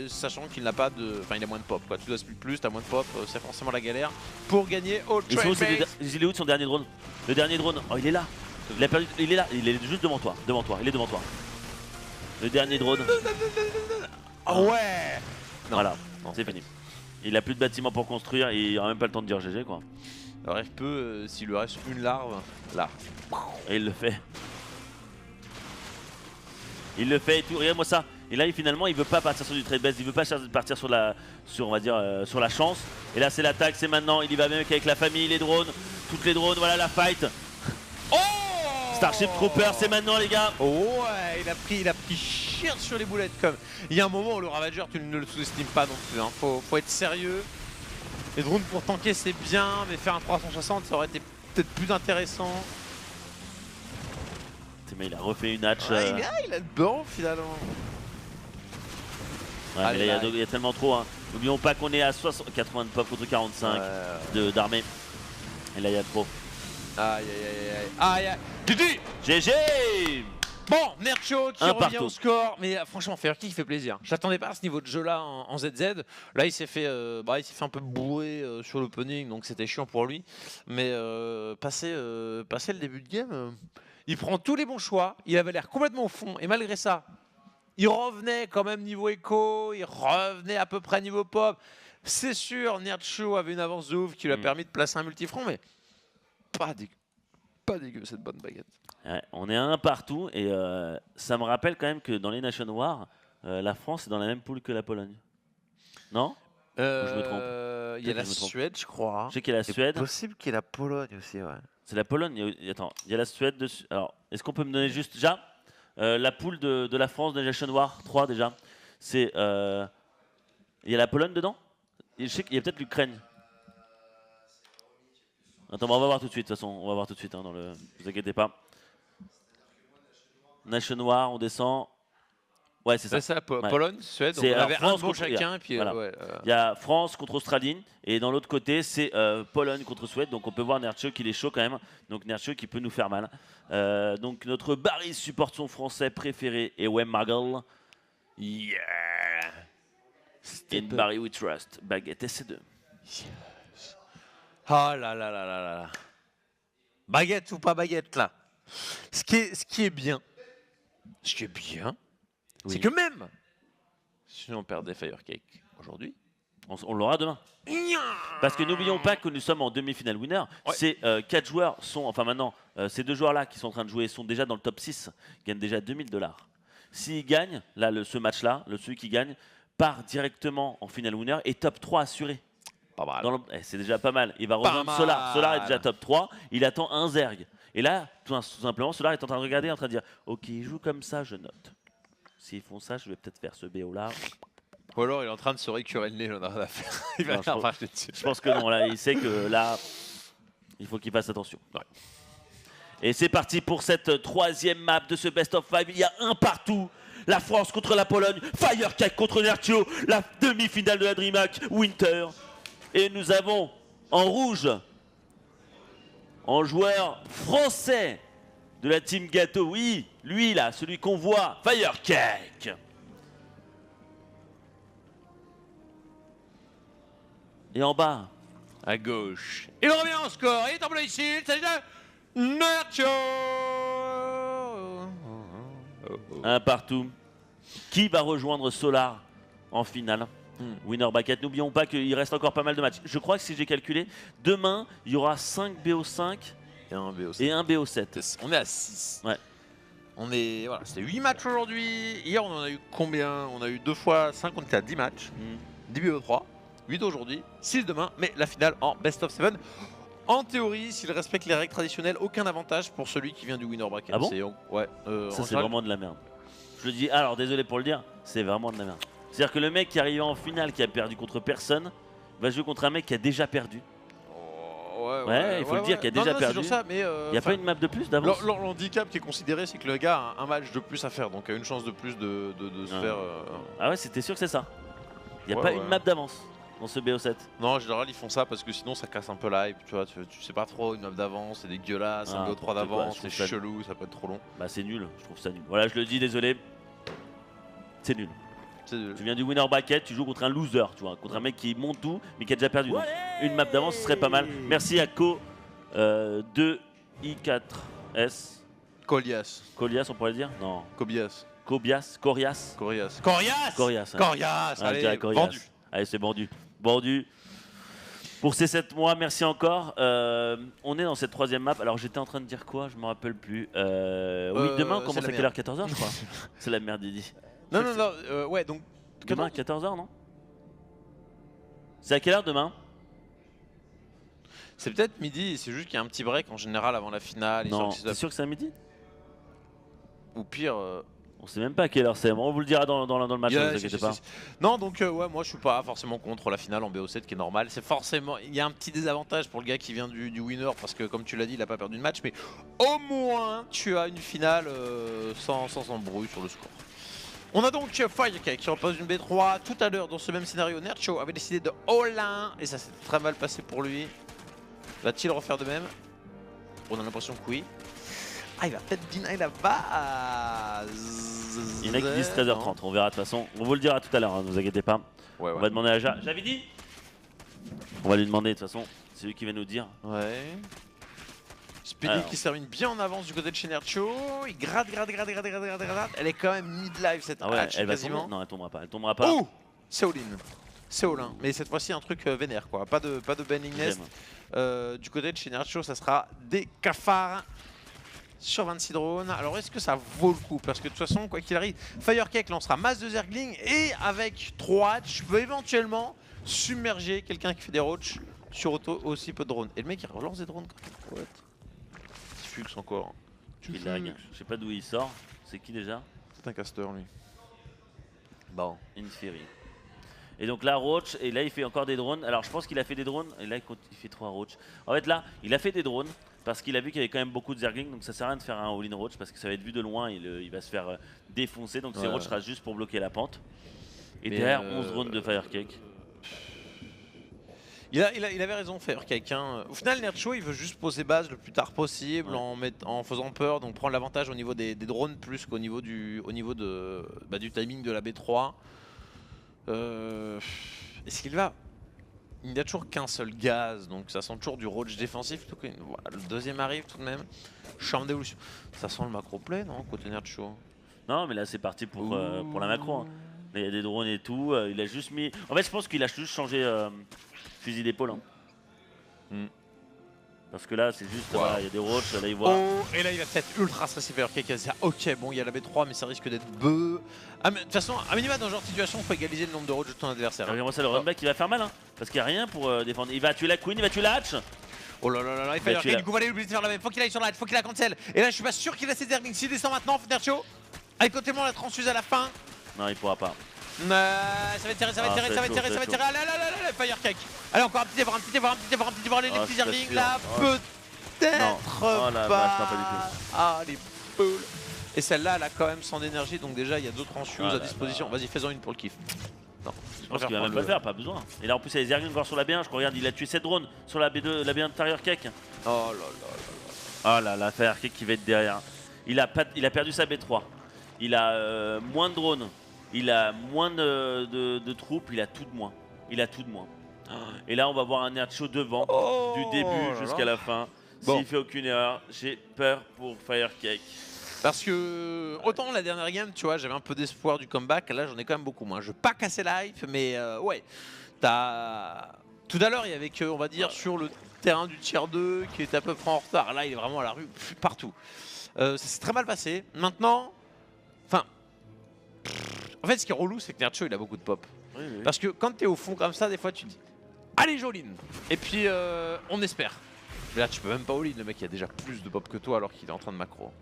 sachant qu'il n'a pas de. Enfin, il a moins de pop quoi. Tu dois split plus, t'as moins de pop, c'est forcément la galère pour gagner au trade base.
Il est où de son dernier drone? Le dernier drone, oh il est là. Il a perdu, il est là, il est juste devant toi, il est devant toi. Le dernier drone.
Oh ouais.
Voilà, c'est fini. Il a plus de bâtiments pour construire et il aura même pas le temps de dire GG quoi.
Alors il peut, s'il lui reste une larve, là.
Et il le fait. Il le fait et tout, regarde-moi ça. Et là finalement il veut pas partir sur du trade base, il veut pas partir sur la, on va dire, sur la chance. Et là c'est l'attaque, c'est maintenant, il y va même avec la famille, les drones, toutes les drones, voilà la fight.
Oh
Starship Trooper, c'est maintenant les gars.
Oh ouais, il a pris cher sur les boulettes comme. Il y a un moment où le Ravager, tu ne le sous-estimes pas non plus, hein. Faut être sérieux. Les drones pour tanker c'est bien, mais faire un 360 ça aurait été peut-être plus intéressant.
Mais il a refait une hatch.
Ouais, il a le banc finalement.
Ouais, mais là, il y a tellement trop. Hein. N'oublions pas qu'on est à 80 de pop contre 45 d'armée. Et là, il y a trop.
Aïe aïe aïe aïe. Didi
GG.
Bon, Nercho qui revient
partout.
au score. Mais franchement, Firekick fait plaisir. J'attendais pas à ce niveau de jeu là en ZZ. Là, il s'est fait un peu bourrer sur l'opening, donc c'était chiant pour lui. Mais passer le début de game, il prend tous les bons choix. Il avait l'air complètement au fond. Et malgré ça, il revenait quand même niveau écho. Il revenait à peu près niveau pop. C'est sûr, Nercho avait une avance de ouf qui lui a permis de placer un multifront, mais pas dégueu cette bonne baguette.
Ouais, on est à un partout et ça me rappelle quand même que dans les Nation Wars, la France est dans la même poule que la Pologne. Non? Je me trompe.
Il y a la Suède, je crois.
Je sais qu'il y a la Suède.
C'est possible qu'il y ait la Pologne aussi, ouais.
C'est la Pologne. Attends, il y a la Suède dessus. Alors, est-ce qu'on peut me donner juste déjà la poule de la France de Nation War 3 déjà? C'est il y a la Pologne dedans? Et je sais qu'il y a peut-être l'Ukraine. Attends, on va voir tout de suite. De toute façon, on va voir tout de suite. Hein, ne vous inquiétez pas. Nation War, on descend. Ouais, c'est ça.
C'est ça,
Ouais.
Pologne, Suède.
C'est
On avait
France
un bon
contre-
chacun. Et puis,
voilà.
ouais,
Il y a France contre Australie et dans l'autre côté c'est Pologne contre Suède. Donc on peut voir Nercho qu'il est chaud quand même. Donc Nercho qui peut nous faire mal. Donc notre Barry supporte son français préféré et Wem Margle. Yeah. In Barry we trust. Baguette SC2.
Ah là là là là là. Baguette ou pas baguette là. Ce qui est bien,
Oui.
c'est que même si on perdait Firecake aujourd'hui,
On l'aura demain. Parce que n'oublions pas que nous sommes en demi-finale winner.
Ouais.
Ces 4 joueurs sont, enfin maintenant, ces 2 joueurs-là qui sont en train de jouer sont déjà dans le top 6, gagnent déjà 2000 $. S'ils gagnent, là, ce match-là, celui qui gagne, part directement en finale winner et top 3 assuré.
pas mal.
C'est déjà pas mal. Il va rejoindre
mal.
Solar. Solar est déjà top 3. Il attend un Zerg. Et là, tout simplement, Solar est en train de regarder, en train de dire ok, il joue comme ça, je note. S'ils font ça, je vais peut-être faire ce BO là.
Ou alors il est en train de se récurer le nez, j'en ai rien à faire. Il va
Non,
faire racheter dessus.
Je pense que non, là, il sait que là, il faut qu'il fasse attention.
Ouais.
Et c'est parti pour cette 3e map de ce Best of 5. Il y a un partout. La France contre la Pologne. Firecake contre Nercho. La demi-finale de la DreamHack Winter. Et nous avons en rouge, en joueur français de la team Gâteau. Oui, lui là, celui qu'on voit. Firecake. Et en bas,
À gauche. Il revient en score. Il est en bleu ici. Il s'agit de Nercho.
un partout. Qui va rejoindre Solar en finale? Winner Bracket. N'oublions pas qu'il reste encore pas mal de matchs. Je crois que si j'ai calculé, demain, il y aura 5 BO5
Et un BO7.
et un BO7.
On est à 6.
Ouais.
On est, voilà, c'était 8 matchs aujourd'hui. Hier, on en a eu combien? On a eu 2 fois 5, on était à 10 matchs. 10 BO3, 8 aujourd'hui, 6 demain, mais la finale en Best of 7. En théorie, s'il respecte les règles traditionnelles, aucun avantage pour celui qui vient du winner bracket.
Ah bon?
Ouais.
Ça, c'est vraiment de la merde. Je le dis, alors désolé pour le dire, c'est vraiment de la merde. C'est-à-dire que le mec qui arrive en finale, qui a perdu contre personne, va jouer contre un mec qui a déjà perdu. Ouais, il faut le dire, qui a déjà perdu.
Mais
Il n'y a pas une map de plus d'avance?
l'handicap qui est considéré, c'est que le gars a un match de plus à faire, donc a une chance de plus de se
Ah.
faire.
Ah ouais, c'était sûr que c'est ça. Il n'y a
Ouais,
pas
ouais.
une map d'avance dans ce BO7.
Non, en général, ils font ça parce que sinon ça casse un peu l'hype. Tu vois, tu sais pas trop, une map d'avance, c'est dégueulasse, un
Ah,
BO3
n'importe quoi,
d'avance,
je
c'est
trouve ça-
chelou, ça peut être trop long.
Bah c'est nul, je trouve ça nul. Voilà, je le dis, désolé. C'est nul. Tu viens du winner bracket, tu joues contre un loser, tu vois, contre un mec qui monte tout, mais qui a déjà perdu. Donc, une map d'avance, ce serait pas mal. Merci à Co 2i4s.
Colias,
Colias, on pourrait le dire? Non.
Cobias,
Cobias, Corias.
Corias.
Corias.
Corias,
Ah, je
allez,
dirais Corias.
vendu.
Allez, c'est vendu. Bordu. Pour ces 7 mois, merci encore. On est dans cette 3e map. Alors j'étais en train de dire quoi? Je me rappelle plus. Oui, demain on commence à quelle heure? 14h je crois. C'est la merde Didi.
Non, non, non, ouais, donc.
Demain 14h non? C'est à quelle heure demain?
C'est peut-être midi, c'est juste qu'il y a un petit break en général avant la finale.
Non, t'es sûr que c'est à midi?
Ou pire.
On sait même pas à quelle heure c'est. On vous le dira dans le match, ne vous inquiétez pas.
Non, donc ouais, moi je suis pas forcément contre la finale en BO7 qui est normal. C'est forcément, il y a un petit désavantage pour le gars qui vient du winner parce que comme tu l'as dit, il a pas perdu de match, mais au moins tu as une finale sans embrouille sur le score. On a donc Firecake qui repose une B3 tout à l'heure dans ce même scénario. Nercho avait décidé de all-in et ça s'est très mal passé pour lui. Va-t-il refaire de même? On a l'impression que oui. Ah, il va peut-être deny la base.
Il y en a qui disent 13h30, on verra de toute façon. On vous le dira tout à l'heure, ne vous inquiétez pas.
Ouais,
on va demander à Javidi. On va lui demander de toute façon, c'est lui qui va nous dire.
Ouais. Speedy qui se termine bien en avance du côté de chez Nercho. Il gratte. Elle est quand même mid-live cette hatch
elle va
quasiment.
tomber. Non, elle tombera pas.
Oh, c'est all-in. C'est all-in. Mais cette fois-ci un truc vénère quoi. Pas de bending nest. Du côté de chez Nercho, ça sera des cafards sur 26 drones. Alors est-ce que ça vaut le coup? Parce que de toute façon, quoi qu'il arrive, Firecake lancera masse de Zergling et avec 3 hatch, peut éventuellement submerger quelqu'un qui fait des roach sur aussi peu de drones. Et le mec il relance des drones quand même. Fux encore.
Il lag. Je sais pas d'où il sort. C'est qui déjà?
C'est un caster lui.
Bon, Inferi. Et donc là, Roach, et là il fait encore des drones. Alors je pense qu'il a fait des drones, et là il fait 3 Roach. En fait là, il a fait des drones, parce qu'il a vu qu'il y avait quand même beaucoup de Zergling, donc ça sert à rien de faire un all-in Roach, parce que ça va être vu de loin, il va se faire défoncer, donc ces Roach sera juste pour bloquer la pente. Et derrière, 11 drones de Firecake.
Il avait raison, Firecake. Au final, Nercho, il veut juste poser base le plus tard possible en faisant peur, donc prendre l'avantage au niveau des drones plus qu'au niveau du timing de la B3. Est-ce qu'il va? Il n'y a toujours qu'un seul gaz, donc ça sent toujours du roach défensif. Voilà, le deuxième arrive tout de même. Charme d'évolution. Ça sent le macro play, non, côté Nercho?
Non, mais là c'est parti pour la macro. Hein. Il y a des drones et tout. Il a juste mis. En fait, je pense qu'il a juste changé fusil d'épaule. Hein. Parce que là, c'est juste, voilà, il y a des roches, là il voit.
Oh, et là il va peut-être ultra stresser Firecake. Ok, bon, il y a la B3, mais ça risque d'être beu. Ah, de toute façon, à minima, dans ce genre de situation, il faut égaliser le nombre de roches de ton adversaire.
Regarde-moi ça, le runback, il va faire mal, hein, parce qu'il n'y a rien pour défendre. Il va tuer la Queen, il va tuer la Hatch.
Oh là là là là, il Firecake, du coup, va aller oublier de faire la même. Faut qu'il aille sur la Hatch, faut qu'il la cancel. Et là, je suis pas sûr qu'il a ses Zerglings. S'il descend maintenant, Nercho, avec potentiellement la transfuse à la fin.
Non, il pourra pas.
Ça va tirer, ça va tirer. Allez, Firecake. Allez, encore un petit effort, les petits Zerglings là, peut-être pas. Ah, les poules. Et celle-là, elle a quand même 100 d'énergie, donc déjà, il y a d'autres transfuses à disposition. Vas-y, fais-en une pour le kiff. Non,
je pense qu'il va même pas le faire, pas besoin. Et là, en plus, il y a les Zerglings encore sur la B1. Je regarde, il a tué 7 drones sur la B2, la B1 de Firecake.
Oh là là.
Oh là là, Firecake qui va être derrière. Il a perdu sa B3. Il a moins de drones. Il a moins de troupes. Il a tout de moins. Et là, on va voir un Nercho devant du début jusqu'à la fin. S'il fait aucune erreur, j'ai peur pour Firecake.
Parce que autant la dernière game, tu vois, j'avais un peu d'espoir du comeback. Là, j'en ai quand même beaucoup moins. Je veux pas casser la hype, mais ouais. Tout à l'heure, il y avait que, on va dire, sur le terrain du tier 2 qui était à peu près en retard. Là, il est vraiment à la rue, partout. Ça s'est très mal passé. Maintenant, enfin, en fait, ce qui est relou, c'est que Nercho, il a beaucoup de pop.
Oui.
Parce que quand tu es au fond comme ça, des fois, tu dis, allez, Joline. Et puis, on espère. Mais là, tu peux même pas all-in. Le mec, il a déjà plus de pop que toi alors qu'il est en train de macro.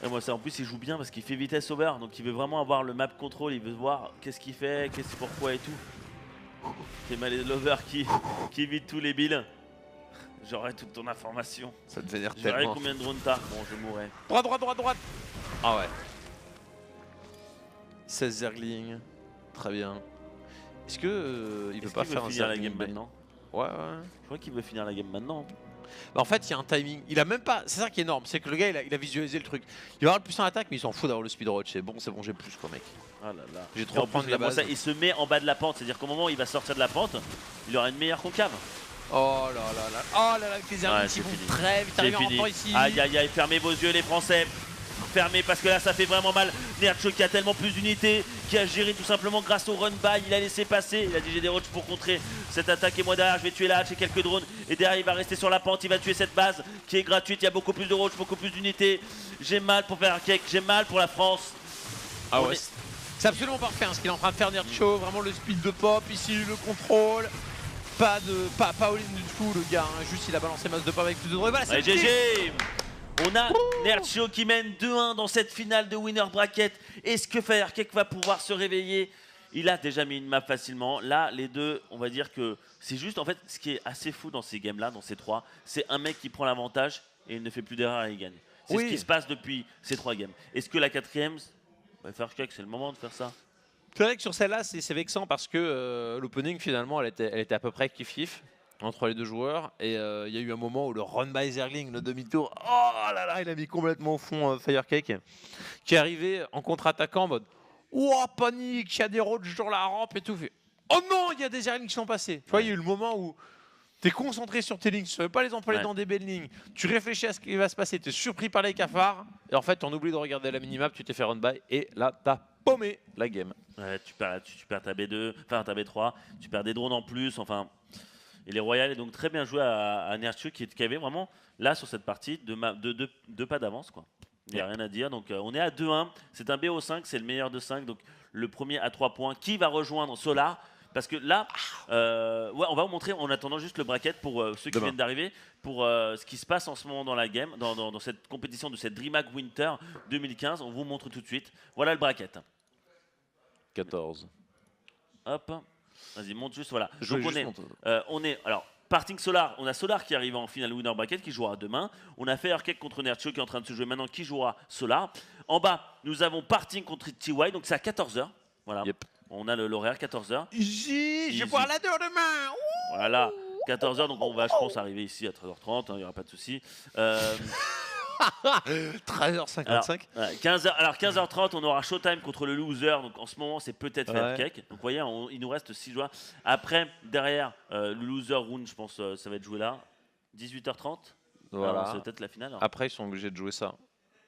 Et moi, ça, en plus, il joue bien parce qu'il fait vitesse over. Donc, il veut vraiment avoir le map control. Il veut voir qu'est-ce qu'il fait, pourquoi et tout. C'est mal l'over qui vide tous les bills. J'aurai toute ton information.
Ça te vénère
tellement.
tellement.
Combien de drones t'as? Bon, je mourrai.
Droite. Ah ouais. 16 Zergling. Très bien. Est-ce que il peut pas faire un
finir la
Zergling
game maintenant?
Ouais.
Je crois qu'il veut finir la game maintenant.
Bah en fait, il y a un timing. Il a même pas. C'est ça qui est énorme. C'est que le gars, il a visualisé le truc. Il va avoir le plus en attaque, mais il s'en fout d'avoir le speed rush. C'est bon, j'ai plus quoi, mec.
Ah là là.
J'ai trop prendre la base.
Ça, il se met en bas de la pente. C'est-à-dire qu'au moment où il va sortir de la pente, il aura une meilleure concave.
Oh là là, avec les Zerglings qui vont très vite arriver en rentrant ici.
Aïe, fermez vos yeux, les Français. fermer parce que là ça fait vraiment mal. Nercho qui a tellement plus d'unités, qui a géré tout simplement grâce au run by, il a laissé passer, il a dit j'ai des roches pour contrer cette attaque et moi derrière je vais tuer la hatch et quelques drones et derrière il va rester sur la pente, il va tuer cette base qui est gratuite, il y a beaucoup plus de roches, beaucoup plus d'unités. J'ai mal pour faire cake, j'ai mal pour la France.
Ah ouais, c'est absolument parfait ce qu'il est en train de faire Nercho, vraiment le speed de pop ici, le contrôle. Pas all-in du tout le gars, hein. Juste il a balancé masse de pop avec plus de drones. Voilà, c'est
GG. On a Nercho qui mène 2-1 dans cette finale de Winner Bracket. Est-ce que Firecake va pouvoir se réveiller? Il a déjà mis une map facilement. Là, les deux, on va dire que c'est juste, en fait, ce qui est assez fou dans ces games-là, dans ces trois, c'est un mec qui prend l'avantage et il ne fait plus d'erreur et il gagne. C'est ce qui se passe depuis ces trois games. Est-ce que la quatrième, Firecake, c'est le moment de faire ça?
C'est vrai que sur celle-là, c'est vexant parce que l'opening, finalement, elle était à peu près kiff-kiff entre les deux joueurs. Et il y a eu un moment où le run by Zergling, le demi-tour, oh là là, il a mis complètement au fond Firecake, qui est arrivé en contre-attaquant en mode oh, panique, il y a des roads sur la rampe et tout. Fait, oh non, il y a des Zerglings qui sont passés. Tu vois, il y a eu le moment où tu es concentré sur tes lignes, tu ne veux pas les employer dans des belles lignes, tu réfléchis à ce qui va se passer, tu es surpris par les cafards, et en fait, tu en oublies de regarder la minimap, tu t'es fait run by, et là, tu as paumé la game.
Ouais, tu perds ta B2, enfin ta B3, tu perds des drones en plus, enfin. Et les Royals est donc très bien joué à Nercho qui avait vraiment, là sur cette partie, deux pas d'avance, quoi. Il n'y a rien à dire. Donc on est à 2-1, c'est un BO5, c'est le meilleur de 5, donc le premier à 3 points. Qui va rejoindre Solar? Parce que là, ouais, on va vous montrer en attendant juste le bracket pour ceux qui viennent d'arriver, pour ce qui se passe en ce moment dans la game, dans cette compétition de cette DreamHack Winter 2015. On vous montre tout de suite. Voilà le bracket.
14.
Hop, vas-y, monte juste, voilà.
Je
Donc on est, alors, Parting Solar, on a Solar qui arrive en finale Winner Bracket, qui jouera demain. On a Firecake contre Nercho qui est en train de se jouer maintenant, qui jouera Solar. En bas, nous avons Parting contre TY, donc c'est à 14h. Voilà. Yep. On a l'horaire 14h.
Je vais voir la deux demain. Ouh,
voilà, 14h, donc on va, je pense, arriver ici à 13h30, il n'y aura pas de souci.
13h55.
Alors, 15h30, on aura Showtime contre le loser. Donc en ce moment, c'est peut-être Firecake. Donc vous voyez, il nous reste 6 joueurs. Après, derrière, le loser round, je pense, ça va être joué là. 18h30.
Voilà.
C'est peut-être la finale. Hein.
Après, ils sont obligés de jouer ça.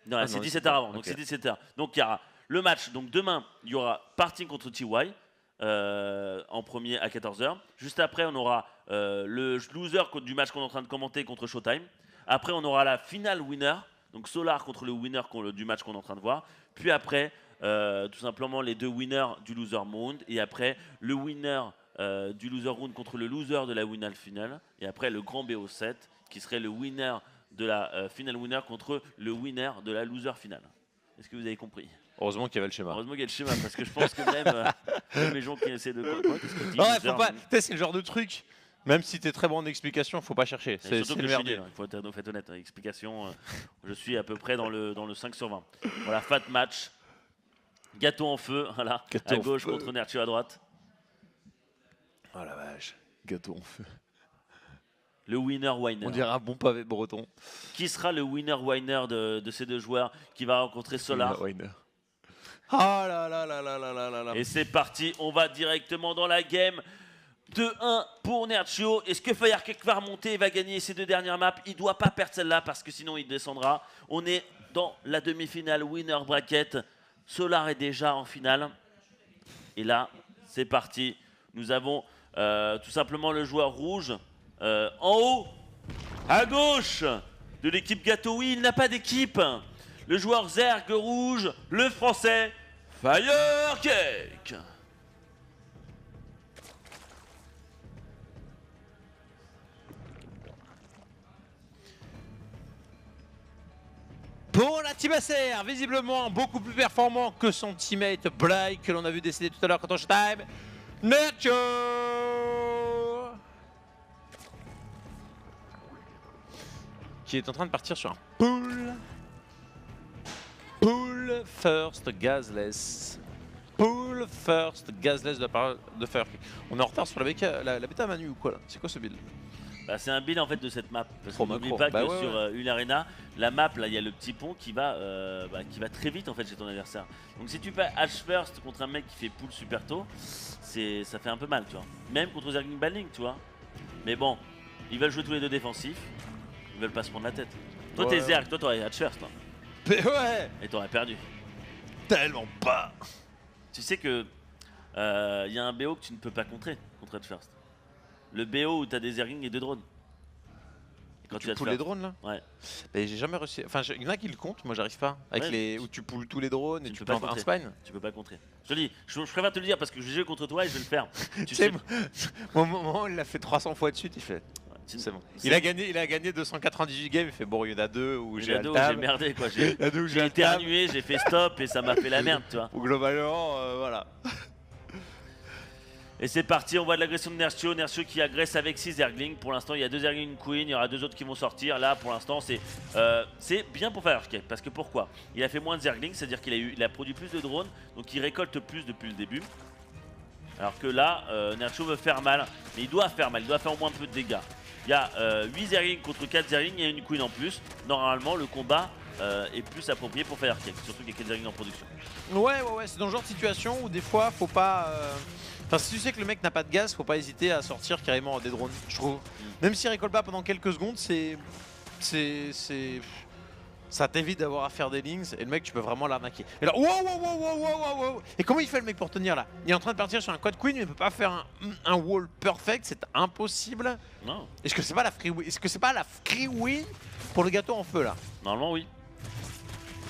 Non, c'est 17h avant. Donc c'est 17h. Donc il y aura le match. Donc demain, il y aura Parting contre TY. En premier à 14h. Juste après, on aura le loser du match qu'on est en train de commenter contre Showtime. Après, on aura la finale winner, donc Solar contre le winner du match qu'on est en train de voir. Puis après, tout simplement les deux winners du loser round. Et après, le winner du loser round contre le loser de la winner finale. Et après, le grand BO7 qui serait le winner de la finale winner contre le winner de la loser finale. Est-ce que vous avez compris?
Heureusement qu'il y avait le schéma.
Heureusement qu'il y a le schéma, parce que je pense que même les gens qui essaient de...
Faut pas... C'est le genre de truc, même si tu es très bon en explication, faut pas chercher. C'est le merdier.
Il faut être honnête, explication, je suis à peu près dans le 5 sur 20. Voilà, fat match. Gâteau en feu, voilà, à gauche contre Nercho à droite.
Oh la vache, gâteau en feu.
Le winner-winer.
On dirait un bon pavé breton.
Qui sera le winner-winer de ces deux joueurs qui va rencontrer Solar?
Oh là là là là là là là.
Et c'est parti, on va directement dans la game. 2-1 pour Nercho. Est-ce que Firecake va remonter et va gagner ces deux dernières maps? Il ne doit pas perdre celle-là parce que sinon il descendra. On est dans la demi-finale Winner Bracket. Solar est déjà en finale. Et là, c'est parti. Nous avons tout simplement le joueur rouge en haut, à gauche de l'équipe Gâteau. Oui, il n'a pas d'équipe. Le joueur Zerg rouge, le français Firecake.
Pour la team ACR, visiblement beaucoup plus performant que son teammate Blake, que l'on a vu décéder tout à l'heure quand on showtime. Nercho qui est en train de partir sur un pool first gazless. Pool first gazless de la part de Firecake. On est en retard sur la bêta Manu ou quoi là? C'est quoi ce build?
Bah, c'est un build en fait de cette map. Parce qu'on n'oublie pas que sur une arena, la map là, il y a le petit pont qui va très vite en fait chez ton adversaire. Donc si tu fais Hatch first contre un mec qui fait pull super tôt, ça fait un peu mal, tu vois. Même contre Zergling Banling, tu vois. Mais bon, ils veulent jouer tous les deux défensifs. Ils veulent pas se prendre la tête. Toi t'es Zerg, toi t'aurais Hatch first. Hein.
Ouais.
Et t'aurais perdu.
Tellement pas.
Tu sais que y a un BO que tu ne peux pas contrer contre Red First. Le BO où t'as des Zerglings et 2 drones. Et quand
Tu
as
poules les drones là?
Ouais.
Mais j'ai jamais réussi. Enfin, il y en a qui le comptent, moi j'arrive pas. Avec
Ouais,
les où tu poules tous les drones et
tu
tu
peux pas
plantes un
contrer.
spine.
Tu peux pas contrer. Je te le dis, je préfère te le dire parce que je vais jouer contre toi et je vais le faire. Tu
sais,
sais,
au moment où il l'a fait 300 fois de suite, il fait.
tu-
C'est bon.
c'est-
Il a gagné 298 games. Il fait bon, il y en a deux où j'ai
j'ai ado,
Altab.
j'ai merdé quoi.
Il y en a deux où
J'ai
j'ai Altab.
éternué, j'ai fait stop et ça m'a fait la merde, tu vois.
Ou globalement, voilà.
Et c'est parti, on voit de l'agression de Nercio. Nercio qui agresse avec 6 Zerglings. Pour l'instant, il y a 2 Zerglings, une Queen. Il y aura 2 autres qui vont sortir. Là, pour l'instant, c'est bien pour Firecake. Parce que pourquoi? Il a fait moins de Zerglings, c'est-à-dire qu'il a produit plus de drones. Donc il récolte plus depuis le début. Alors que là, Nercio veut faire mal. Mais il doit faire mal, il doit faire au moins un peu de dégâts. Il y a 8 Zerglings contre 4 Zerglings et une Queen en plus. Normalement, le combat est plus approprié pour Firecake. Surtout qu'il y a 4 Zerglings en production.
Ouais, c'est dans le genre de situation où des fois, faut pas. Enfin, si tu sais que le mec n'a pas de gaz, faut pas hésiter à sortir carrément des drones, je trouve. Même s'il récolte pas pendant quelques secondes, ça t'évite d'avoir à faire des links et le mec, tu peux vraiment l'arnaquer. Et là, wow. Et comment il fait le mec pour tenir là? Il est en train de partir sur un quad queen, mais il peut pas faire un wall perfect, c'est impossible.
Non,
Est-ce que c'est pas la free win? Est-ce que c'est pas la free win pour le gâteau en feu là?
normalement, oui.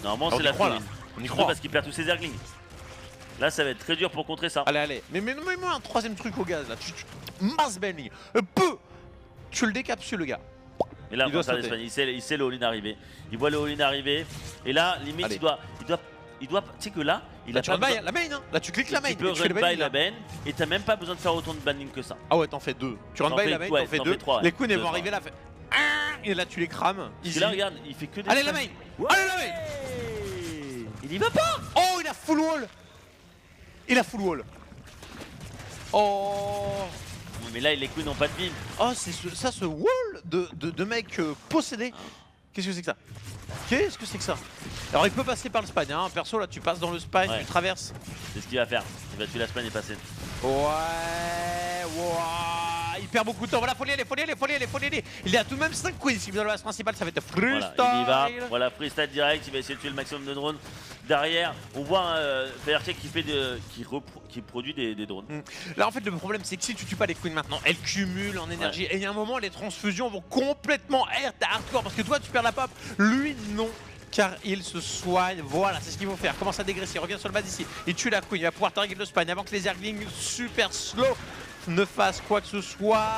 Normalement,
On
c'est
y
la
croit,
free
là.
win.
On y
Surtout
croit.
parce qu'il perd tous ses Zerglings. Là, ça va être très dur pour contrer ça.
Allez. Mais mets-moi un troisième truc au gaz là. Mass bending. Tu le décapsules le gars.
Et là,
Il doit
Frontal
sauter.
d'Espagne, il sait le all-in arriver. Il voit le all-in arriver. Et là, limite,
Allez.
il doit. Tu sais que là, il
Là
a
tu
pas
run by
besoin-
la main hein. Là tu cliques la main.
Tu peux
et tu fais
run
le
by
banning,
la
là.
ban et t'as même pas besoin de faire autant de banning que ça.
Ah ouais, t'en fais deux. Tu run
T'en
by
fais-
la main,
ouais,
t'en fais
t'en
deux.
fais trois, ouais.
Les queens
Deux,
vont
trois.
arriver là, fait. Et là tu les crames.
Parce
Easy.
que là, regarde, il fait que des.
Allez la main.
Ouais.
Allez la main.
Il y va pas.
Oh il a full wall. Il a full wall. Oh.
Mais là, les queens n'ont pas de bim.
Oh c'est ce wall de mec possédé. Qu'est-ce que c'est que ça? Qu'est-ce que c'est que ça? Alors il peut passer par le spine, hein. Perso là tu passes dans le spine,
Ouais.
tu traverses.
C'est ce qu'il va faire. Il va tuer la semaine et passer.
Ouais, il perd beaucoup de temps. Voilà, faut y aller. Il a tout de même 5 queens. Si vous dans la base principale, ça va être freestyle.
Voilà, il y va. Voilà, freestyle direct. Il va essayer de tuer le maximum de drones. Derrière, on voit Firecake qui produit des drones.
Là, en fait, le problème, c'est que si tu tues pas les queens maintenant, elles cumulent en énergie. Et il y a un moment, les transfusions vont complètement être hardcore. Parce que toi, tu perds la pop. Lui, non. Car il se soigne, voilà, c'est ce qu'il faut faire. Commence à dégraisser, revient sur le bas d'ici. Il tue la queen, il va pouvoir target le spine avant que les Zerglings super slow ne fassent quoi que ce soit.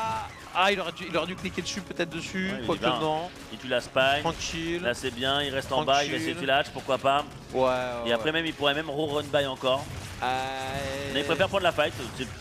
Ah, il aurait dû cliquer dessus, peut-être dessus,
Ouais,
quoique
il va,
non.
Il tue la spine.
Tranquille.
Là, c'est bien. Il reste en bas. Il va essayer de tuer la hatch, pourquoi pas.
Ouais.
Et après, même, il pourrait même run by encore. Mais il préfère prendre la fight.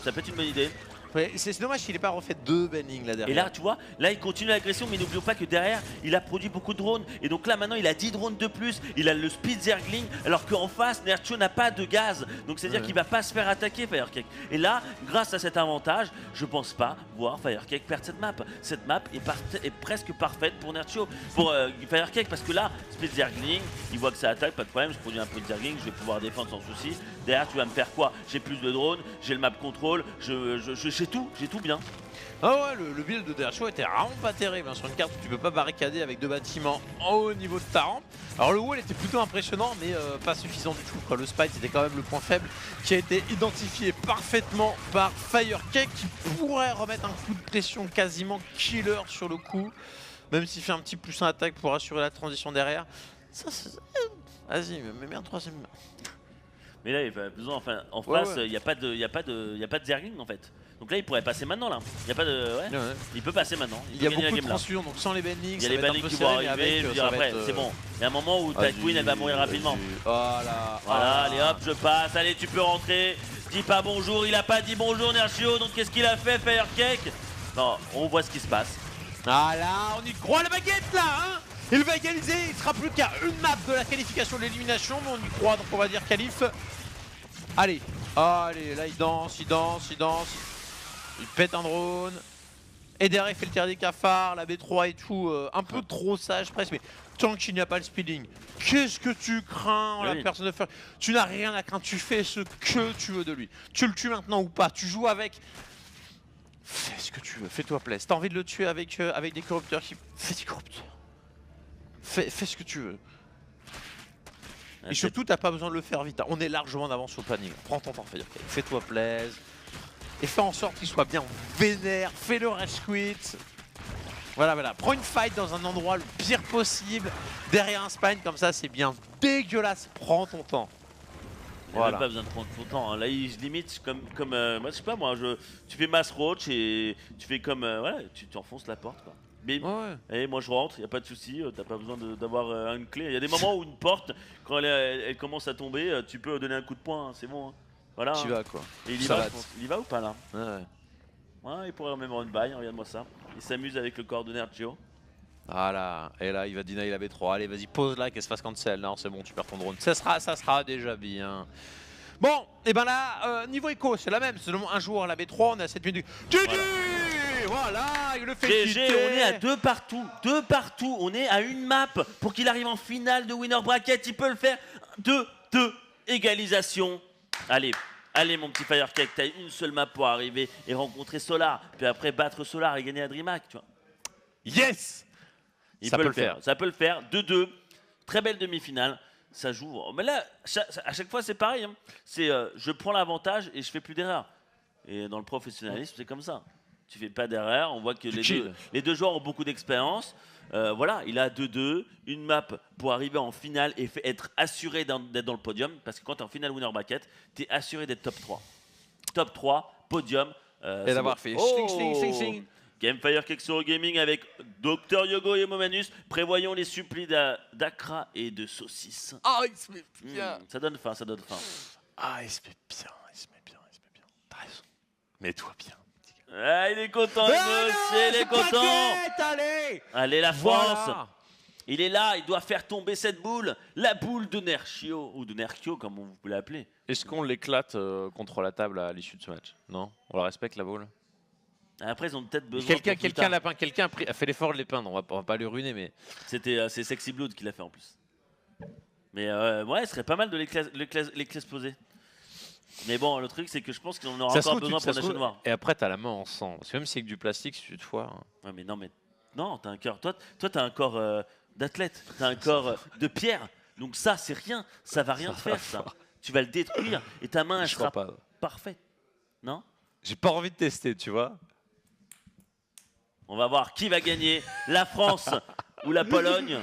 Ça peut être une bonne idée.
Ouais, c'est dommage qu'il n'ait pas refait 2 bending là derrière.
Et là, tu vois, là, il continue l'agression, mais n'oublions pas que derrière, il a produit beaucoup de drones. Et donc là, maintenant, il a 10 drones de plus. Il a le speed Zergling, alors qu'en face, Nercio n'a pas de gaz. Donc, c'est-à-dire qu'il va pas se faire attaquer, Firecake. Et là, grâce à cet avantage, je pense pas voir Firecake perdre cette map. Cette map est presque parfaite pour Nercio, pour Firecake, parce que là, speed Zergling, il voit que ça attaque, pas de problème. Je produis un peu de Zergling, je vais pouvoir défendre sans souci. Derrière, tu vas me faire quoi? J'ai plus de drones, j'ai le map control, j'ai tout bien.
Ah ouais, le build de Nercio était vraiment pas terrible hein, sur une carte où tu peux pas barricader avec 2 bâtiments en haut niveau de ta rampe. Alors le wall était plutôt impressionnant mais pas suffisant du tout. Quoi. Le spine c'était quand même le point faible qui a été identifié parfaitement par Firecake qui pourrait remettre un coup de pression quasiment killer sur le coup. Même s'il fait un petit plus 1 attaque pour assurer la transition derrière. Ça vas-y, mets un troisième.
Mais là, il va besoin, enfin, en
Ouais,
face, il
ouais.
n'y a pas de Zergling en fait. Donc là, il pourrait passer maintenant là. Il y a pas de, ouais.
Ouais.
Il peut passer maintenant.
Il y a
peut gagner la
beaucoup de
game, là.
transfusions donc sans les bendings,
Il y a
ça
les
va être un
bannings
peu
qui vont
serré, mais
arriver.
avec,
Je veux
ça
dire,
va
après,
être,
c'est bon. Il y a un moment où ta queen, elle va mourir rapidement.
Voilà.
Voilà, allez hop, je passe. Allez, tu peux rentrer. Dis pas bonjour. Il a pas dit bonjour, Nercio. Donc qu'est-ce qu'il a fait, Firecake? Non, on voit ce qui se passe.
Ah là, on y croit la baguette là, hein. Il va égaliser, il sera plus qu'à une map de la qualification de l'élimination, mais on y croit, donc on va dire qualif. Allez, allez, là il danse. Il pète un drone. Et derrière il fait le tir des cafards, la B3 et tout, un peu trop sage presque, mais tant qu'il n'y a pas le speeding, qu'est-ce que tu crains la
Oui.
personne de faire? Tu n'as rien à craindre, tu fais ce que tu veux de lui. Tu le tues maintenant ou pas, tu joues avec. Fais ce que tu veux, fais-toi plaisir. T'as envie de le tuer avec des corrupteurs qui. Fais des corrupteurs. Fais ce que tu veux. Et surtout, t'as pas besoin de le faire vite. On est largement en avance sur le planning. Prends ton temps, Firecake. Fais-toi plaisir. Et fais en sorte qu'il soit bien vénère. Fais le rage quit. Voilà, voilà. Prends une fight dans un endroit le pire possible. Derrière un spine, comme ça, c'est bien dégueulasse. Prends ton temps.
Il n'y a même pas besoin de prendre ton temps. Hein. Là, je limite comme moi, je sais pas moi, tu fais mass roach et tu fais comme voilà, tu enfonces la porte quoi. Bim.
Ouais.
Et moi je rentre, il y a pas de souci, t'as pas besoin d'avoir une clé. Il y a des moments où une porte, quand elle commence à tomber, tu peux donner un coup de poing, hein, c'est bon. Hein. Voilà.
Tu
hein.
vas quoi.
Et il y
Ça
va,
va.
je pense. Il y va ou pas là?
Ouais.
Ouais, il pourrait même run by, regarde-moi ça. Il s'amuse avec le corps de Nergio.
Voilà, et là il va deny la B3, allez vas-y pose là qu'elle se fasse cancel, non c'est bon tu perds ton drone, ça sera déjà bien. Bon, et ben là, niveau écho c'est la même, seulement un jour à la B3 on est à 7 minutes. GG voilà, il le fait
GG, on est à deux partout, on est à une map pour qu'il arrive en finale de Winner Bracket, il peut le faire. 2, égalisation. Allez mon petit Firecake, t'as une seule map pour arriver et rencontrer Solar, puis après battre Solar et gagner à DreamHack, tu vois.
Yes.
Ça peut le faire. Ça peut le faire. 2-2. Très belle demi-finale. Ça joue. Mais là, à chaque fois, c'est pareil. Hein. C'est je prends l'avantage et je fais plus d'erreurs. Et dans le professionnalisme, c'est comme ça. Tu fais pas d'erreurs. On voit que les deux joueurs ont beaucoup d'expérience. Voilà, il a 2-2. Une map pour arriver en finale et être assuré d'être dans le podium. Parce que quand tu es en finale Winner Bracket, tu es assuré d'être top 3. Top 3, podium.
Et d'avoir fait sling.
Gamefire Kexoro Gaming avec Dr Yogo et Momanus. Prévoyons les supplis d'Akra et de Saucisse.
Ah, il se met bien.
Ça donne faim, ça donne faim.
Ah, il se met bien, il se met bien. T'as raison. Mets-toi bien.
Ah, il est content, il est content. Allez, la France. Voilà. Il est là, il doit faire tomber cette boule. La boule de Nerchio, ou de Nerchio, comme vous pouvez l'appeler.
Est-ce qu'on l'éclate contre la table à l'issue de ce match? Non? On la respecte, la boule?
Après, ils ont peut-être besoin.
Quelqu'un a fait l'effort de les peindre. On va pas le ruiner, mais.
C'est Sexy Blood qui l'a fait en plus. Mais ouais, ce serait pas mal de l'exploser. Mais bon, le truc, c'est que je pense qu'on aura encore besoin pour Nation Noire.
Et après, t'as la main en sang. Parce que même si c'est que du plastique, si tu te foires.
Ouais, mais non, t'as un corps. Toi, t'as un corps d'athlète. T'as un corps de pierre. Donc ça, c'est rien. Ça va rien te faire, ça. Tu vas le détruire et ta main, elle sera parfaite. Non?
J'ai pas envie de tester, tu vois.
On va voir qui va gagner, la France ou la Pologne,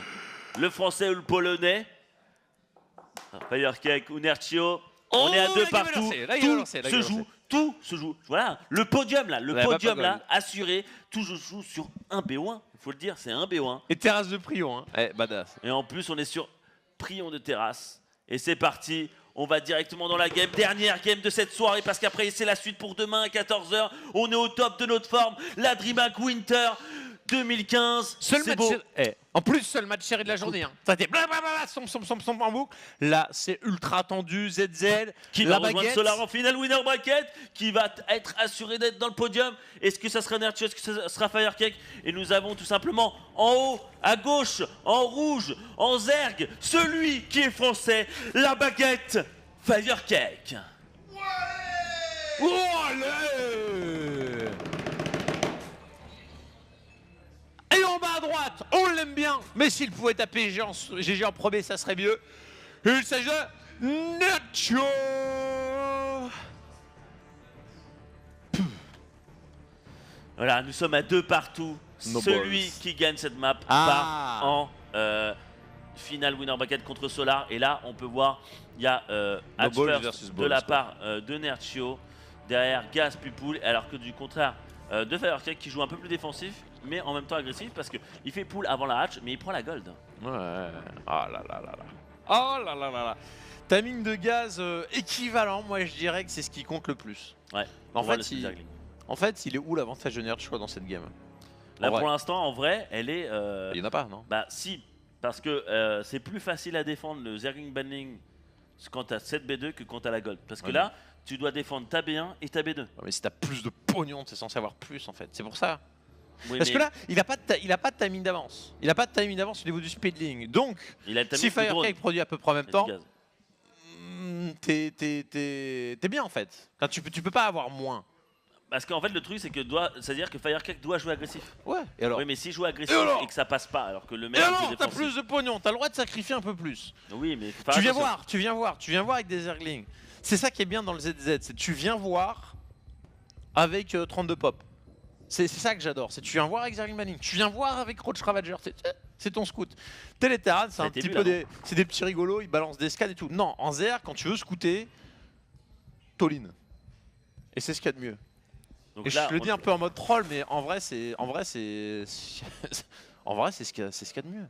le Français ou le Polonais. Firecake ou Nerchio. On est à deux partout. Tout se joue. Voilà, le podium là, assuré. Tout se joue sur un B1. Il faut le dire, c'est un B1.
Et terrasse de Prion, hein. Badass.
Et en plus, on est sur Prion de terrasse. Et c'est parti. On va directement dans la game, dernière game de cette soirée, parce qu'après c'est la suite pour demain à 14h. On est au top de notre forme, la DreamHack Winter 2015.
C'est beau. En plus, seul match serré de la journée. Hein. Ça a été blablabla, sombre en boucle. Là, c'est ultra tendu, ZZ.
Qui va rejoindre Solar en finale Winner Bracket, qui va être assuré d'être dans le podium. Est-ce que ça sera Nerchio, est-ce que ça sera Firecake? Et nous avons tout simplement en haut, à gauche, en rouge, en zerg, celui qui est français, la baguette, Firecake.
Ouais. Allez. Et en bas à droite, on l'aime bien, mais s'il pouvait taper GG en premier, ça serait mieux. Il s'agit de Nerchio.
Voilà, nous sommes à deux partout. Celui qui gagne cette map part en finale Winner Bracket contre Solar. Et là, on peut voir, il y a First de la part de Nerchio. Derrière, Gaz puis Pool. Alors que du contraire, de Firecake qui joue un peu plus défensif, mais en même temps agressif, parce qu'il fait Pool avant la hatch, mais il prend la gold.
Ouais. Ah là là là là. Oh là là là là. Timing de Gaz équivalent, moi je dirais que c'est ce qui compte le plus.
Ouais.
En fait, il est où l'avantage de Nerchio dans cette game?
Là, pour l'instant, en vrai, elle est.
Il n'y en a pas, non?
Bah, si. Parce que c'est plus facile à défendre le Zergling Banning quand t'as 7B2 que quand t'as la gold. Parce que là, tu dois défendre ta B1 et ta B2.
Ouais, mais si t'as plus de pognon, t'es censé avoir plus en fait. C'est pour ça.
Oui,
parce que là, il a pas de timing d'avance. Il a pas de timing d'avance au niveau du speedling. Donc, si Firecake produit à peu près en même temps, t'es bien en fait. Enfin, tu peux pas avoir moins.
Parce qu'en fait, le truc, c'est que c'est-à-dire que Firecake doit jouer agressif.
Ouais. Et alors
Oui, mais s'il joue agressif
Et alors
et que ça passe pas, alors que le
Et
mec est
alors, t'as
défensif.
plus de pognon, t'as le droit de sacrifier un peu plus.
Oui, mais
Tu viens voir avec des Zerglings. C'est ça qui est bien dans le ZZ, c'est tu viens voir avec 32 pop. C'est ça que j'adore, c'est tu viens voir avec Zergling Banning, tu viens voir avec Roach Ravager, c'est ton scout. Téléterran, c'est
Ça a
un
été
petit
vu,
peu
là,
des petits rigolos, ils balancent des scans et tout. Non, en Zer, quand tu veux scouter, Tolin. Et c'est ce qu'il y a de mieux.
Donc
Et
là,
je le
on-
dis un peu en mode troll, mais en vrai, c'est ce qu'il y a de mieux.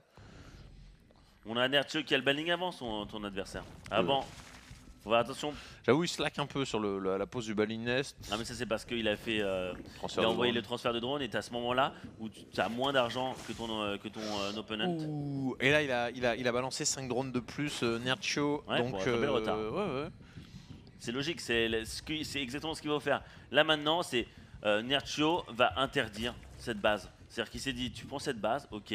On a Nerchio qui a le banning avant ton adversaire. Avant. Faut faire attention.
J'avoue, il slack un peu sur la pose du Balling Nest.
Ah, mais ça, c'est parce qu'il a fait.
Transfert
Il a
de
envoyé
drone.
le transfert de drone et t'es à ce moment-là où tu as moins d'argent que ton opponent.
Ouh. Et là, il a balancé 5 drones de plus, Nerchio.
Ouais,
donc,
pour rattraper le retard.
ouais.
C'est logique, c'est exactement ce qu'il va faire. Là maintenant, c'est Nerchio va interdire cette base. C'est-à-dire qu'il s'est dit, tu prends cette base, ok,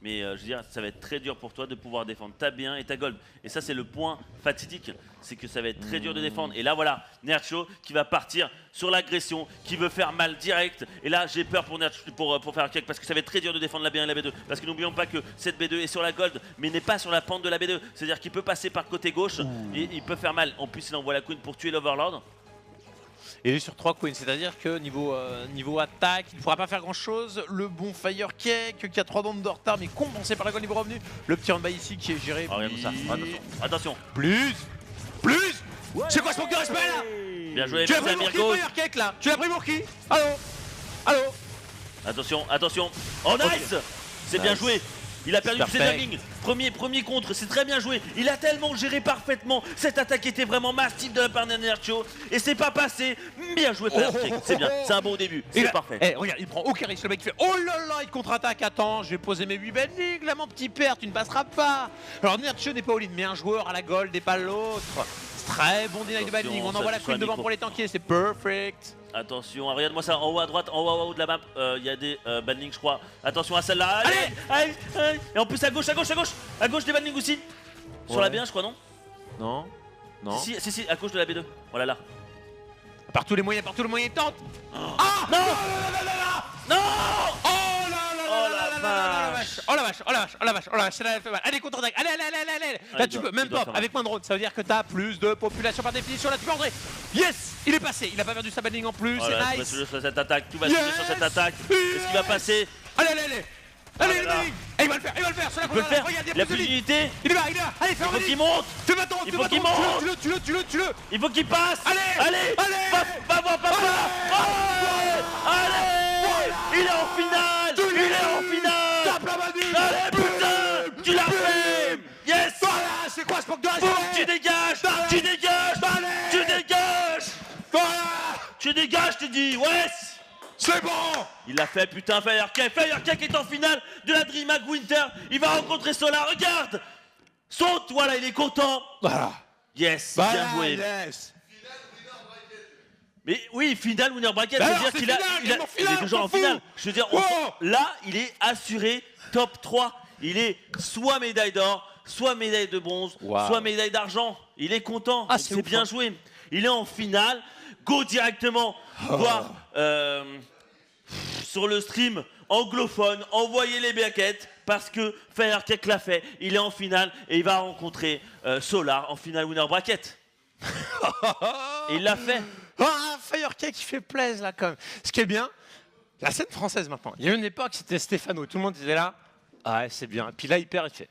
mais je veux dire, ça va être très dur pour toi de pouvoir défendre ta bien et ta gold. Et ça, c'est le point fatidique, c'est que ça va être très dur de défendre. Et là, voilà, Nerchio qui va partir sur l'agression, qui veut faire mal direct. Et là, j'ai peur pour Nerchio, pour faire quelque parce que ça va être très dur de défendre la B1 et la B2. Parce que n'oublions pas que cette B2 est sur la gold, mais n'est pas sur la pente de la B2. C'est-à-dire qu'il peut passer par côté gauche et il peut faire mal. En plus, il envoie la queen pour tuer l'Overlord.
Et il est sur 3 queens, c'est-à-dire que niveau attaque, il ne pourra pas faire grand-chose. Le bon Firecake qui a 3 dents de retard, mais compensé par la gold niveau revenu. Le petit handball ici qui est géré.
Oh, regarde ça, attention.
Plus C'est quoi ce manque de respect là?
Bien joué,
Tu l'as
merci
pris
à
pour qui,
Mirko.
Firecake là? Tu l'as pris pour qui? Allô
Attention. Oh, nice. C'est bien
Nice.
joué. Il a perdu
Super
ses
fake.
Zerglings. Premier contre, c'est très bien joué. Il a tellement géré parfaitement. Cette attaque était vraiment massive de la part de Nerchio. Et c'est pas passé. Bien joué, Firecake. C'est bien, c'est un bon début. C'est parfait.
Eh, regarde, il prend aucun risque. Le mec fait oh là là, il contre-attaque. Attends, je vais poser mes 8 bendings. Là, mon petit père, tu ne passeras pas. Alors, Nerchio n'est pas all-in, mais un joueur à la gold et pas l'autre. Très bon deny de
Attention,
banding. On
ça
envoie la
touche sur
queen
un
devant
micro.
pour les tankiers. C'est perfect.
Attention, regarde-moi ça, en haut à droite, en haut de la map, il y a des bandings je crois. Attention à celle-là, allez. Et en plus à gauche des bandings aussi. Sur la
Ouais.
B1 je crois, non?
Non.
Si, à gauche de la B2, voilà là.
Par tous les moyens, tente. Ah
Non. Non.
Oh là là
Oh la vache.
Oh la vache, celle-là elle fait mal. Allez, contre-attaque, allez. Là
il
tu
doit-
peux, même
il doit
pop,
faire mal.
avec moins de drone, ça veut dire que t'as plus de population par définition, là tu peux entrer. Yes, il est passé, il a pas perdu sa banding en plus,
Oh là,
c'est
tout va
nice.
se jouer sur cette attaque, tout va se jouer sur cette attaque. Est-ce qu'il va passer?
Allez,
là
les
là.
bandings. Et il va le faire, sur la
Il peut le faire,
regarde,
il a plus
de ligne.
d'unité.
Il est là, allez, fais un
Il faut
banding.
qu'il monte.
Fais ma tente,
Il faut qu'il monte.
tue-le.
Il faut qu'il passe.
Allez.
Va voir papa. Allez. Il est en finale.
Tape la banding.
Allez putain, tu l'as fait. Yes.
Voilà, c'est quoi ce manque de
Faut que
respect?
tu dégages. Tu dégages, tu dis, ouais.
C'est bon.
Il l'a fait, putain, Firecake est en finale de la DreamHack Winter. Il va rencontrer Solar, regarde. Saute, voilà, il est content.
Voilà.
Yes, bien joué.
Yes.
Mais oui, finale winner bracket,
Bah
c'est-à-dire
alors, c'est
qu'il a,
finale,
il a-
gagne en
il est
finale,
toujours
on
en
s'en
finale.
fout.
Je veux dire,
Wow.
là, il est assuré top 3. Il est soit médaille d'or, soit médaille de bronze,
Wow.
soit médaille d'argent. Il est content,
Ah,
donc
c'est
c'est
ouf,
bien
hein.
joué. Il est en finale, go directement voir sur le stream anglophone, envoyer les brackets parce que Firecake l'a fait. Il est en finale et il va rencontrer Solar en finale winner bracket. Et il l'a fait.
Ah, Firecake qui fait plaisir là quand même. Ce qui est bien, la scène française maintenant. Il y a une époque, c'était Stéphano. Tout le monde disait là, ah ouais, c'est bien. Et puis là, il perd, il fait.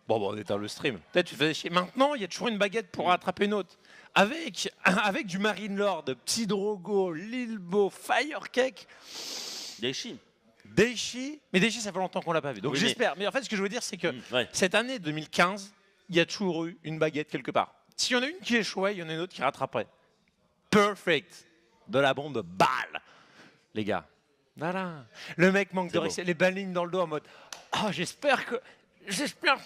Bon, on éteint le stream. Peut-être tu faisais chier. Maintenant, il y a toujours une baguette pour rattraper une autre. Avec du Marine Lord, Petit Drogo, Lilbo, Firecake,
Daichi.
Daichi. Mais Daichi, ça fait longtemps qu'on l'a pas vu. Donc
Oui, mais-
j'espère. Mais en fait, ce que je veux dire, c'est que
Ouais.
cette année 2015, il y a toujours eu une baguette quelque part. S'il y en a une qui échouait, il y en a une autre qui rattraperait. Perfect. De la bombe de balle, les gars. Voilà. Le mec manque
C'est
de
beau.
respect, les ballines dans le dos en mode ah, j'espère que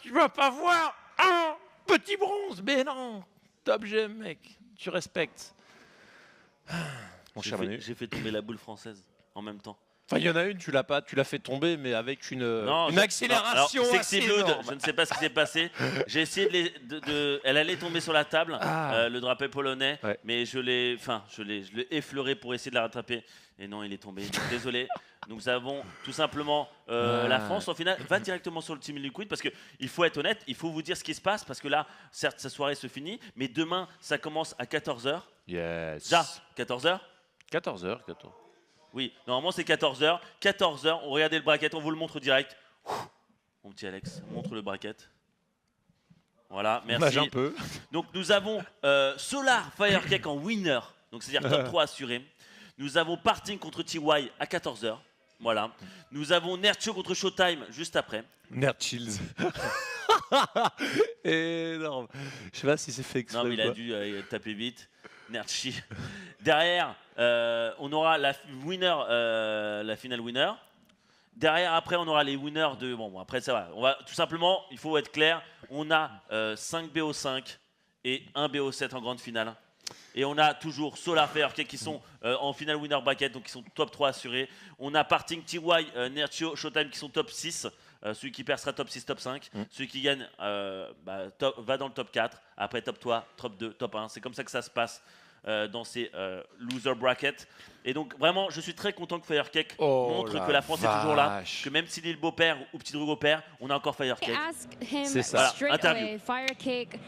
tu vas pas voir un petit bronze. Mais non. Top gem, mec. Tu respectes. Mon cher Manu.
J'ai fait tomber la boule française en même temps.
Enfin, il y en a une, tu l'as fait tomber, mais avec une
Non,
accélération
alors, Sexy
assez
Blood,
énorme.
je ne sais pas ce qui s'est passé. J'ai essayé elle allait tomber sur la table,
Ah.
le drapeau polonais,
Ouais.
mais je l'ai effleuré pour essayer de la rattraper. Et non, il est tombé. Donc, désolé. Nous avons tout simplement la France en finale va directement sur le Team Liquid parce que il faut être honnête, il faut vous dire ce qui se passe parce que là, certes, sa soirée se finit, mais demain, ça commence à 14h.
Yes.
Déjà, 14h.
14h, 14.
Oui, normalement c'est 14h. 14h, on regardait le bracket, on vous le montre direct. Mon petit Alex, montre le bracket. Voilà,
Nage
merci.
un peu.
Donc nous avons Solar Firecake en winner, donc c'est-à-dire top 3 assuré. Nous avons Parting contre TY à 14h. Voilà. Nous avons Nertio contre Showtime juste après.
Nerd Chills. Énorme. Je sais pas si c'est fait exprès.
Non, mais il
ou
a
pas.
dû taper vite. Nerchi. Derrière, on aura la finale winner. Derrière, après, on aura les winners de. Bon, après, ça va. On va tout simplement, il faut être clair. On a 5 BO5 et 1 BO7 en grande finale. Et on a toujours Solar Firecake qui sont en finale winner bracket, donc qui sont top 3 assurés. On a Parting, TY, Nertio, Showtime qui sont top 6. Celui qui perd sera top 6, top 5. Celui qui gagne va dans le top 4. Après top 3, top 2, top 1. C'est comme ça que ça se passe dans ces loser brackets. Et donc vraiment, je suis très content que Firecake montre que la France est toujours là. Que même si Lilbo perd ou Petit Drugo perd, on a encore Firecake.
Ask him
C'est ça.
straight
Interview.
away, Firecake.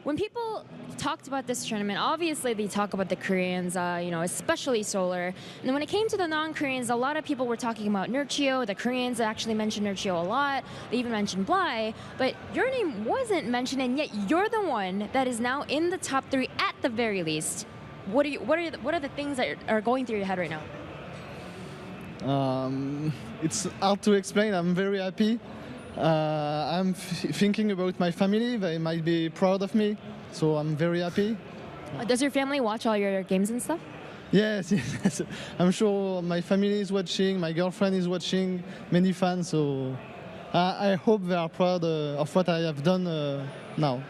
When people talked about this tournament, obviously they talk about the Koreans, especially Solar. And then when it came to the non-Koreans, a lot of people were talking about Nerchio. The Koreans actually mentioned Nerchio a lot. They even mentioned Bly. But your name wasn't mentioned, and yet you're the one that is now in the top 3 at the very least. What are the things that are going through your head right now?
It's hard to explain. I'm very happy. I'm thinking about my family. They might be proud of me, so I'm very happy.
Does your family watch all your games and stuff?
Yes, yes. I'm sure my family is watching, my girlfriend is watching, many fans, so I hope they are proud of what I have done now.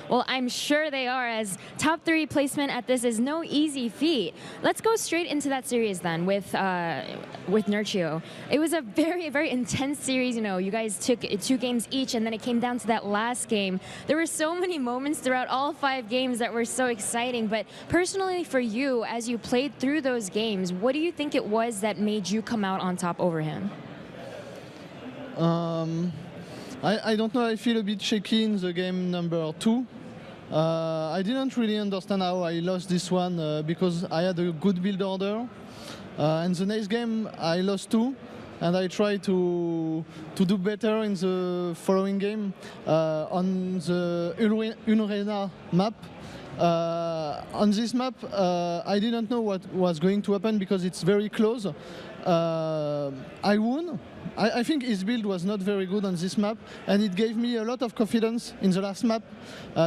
Well, I'm sure they are, as top 3 placement at this is no easy feat. Let's go straight into that series then with Nerchio. It was a very, very intense series. You guys took 2 games each, and then it came down to that last game. There were so many moments throughout all 5 games that were so exciting. But personally, for you, as you played through those games, what do you think it was that made you come out on top over him?
I don't know. I feel a bit shaky in the game number 2. I didn't really understand how I lost this one because I had a good build order. And the next game I lost 2, and I tried to do better in the following game on the Unrena map. On this map, I didn't know what was going to happen because it's very close. I won. I think his build was not very good on this map, and it gave me a lot of confidence in the last map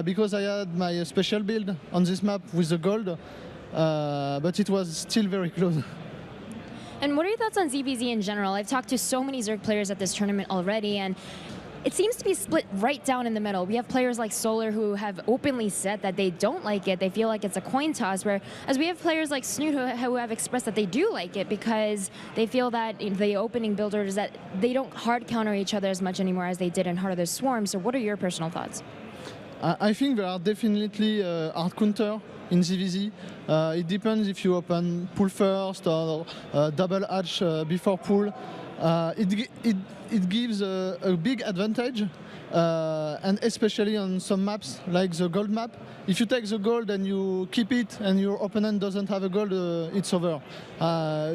because I had my special build on this map with the gold, but it was still very close.
And what are your thoughts on ZVZ in general? I've talked to so many Zerg players at this tournament already, and it seems to be split right down in the middle. We have players like Solar who have openly said that they don't like it. They feel like it's a coin toss, whereas we have players like Snoot who have expressed that they do like it because they feel that in the opening builders that they don't hard counter each other as much anymore as they did in Heart of the Swarm. So what are your personal thoughts?
I think there are definitely hard counter in ZVZ. It depends if you open pool first or double hatch before pool. It gives a big advantage, and especially on some maps like the gold map. If you take the gold and you keep it and your opponent doesn't have a gold, it's over.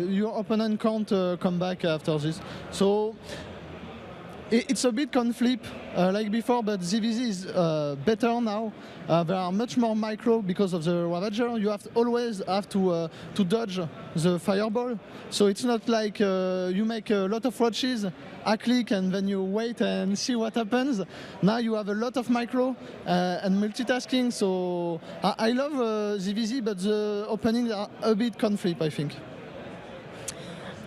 Your opponent can't come back after this. So it's a bit conflict like before, but ZVZ is better now. There are much more micro because of the Ravager. You always have to dodge the fireball. So it's not like you make a lot of roaches, a click, and then you wait and see what happens. Now you have a lot of micro and multitasking. So I love ZVZ, but the openings are a bit conflict, I think.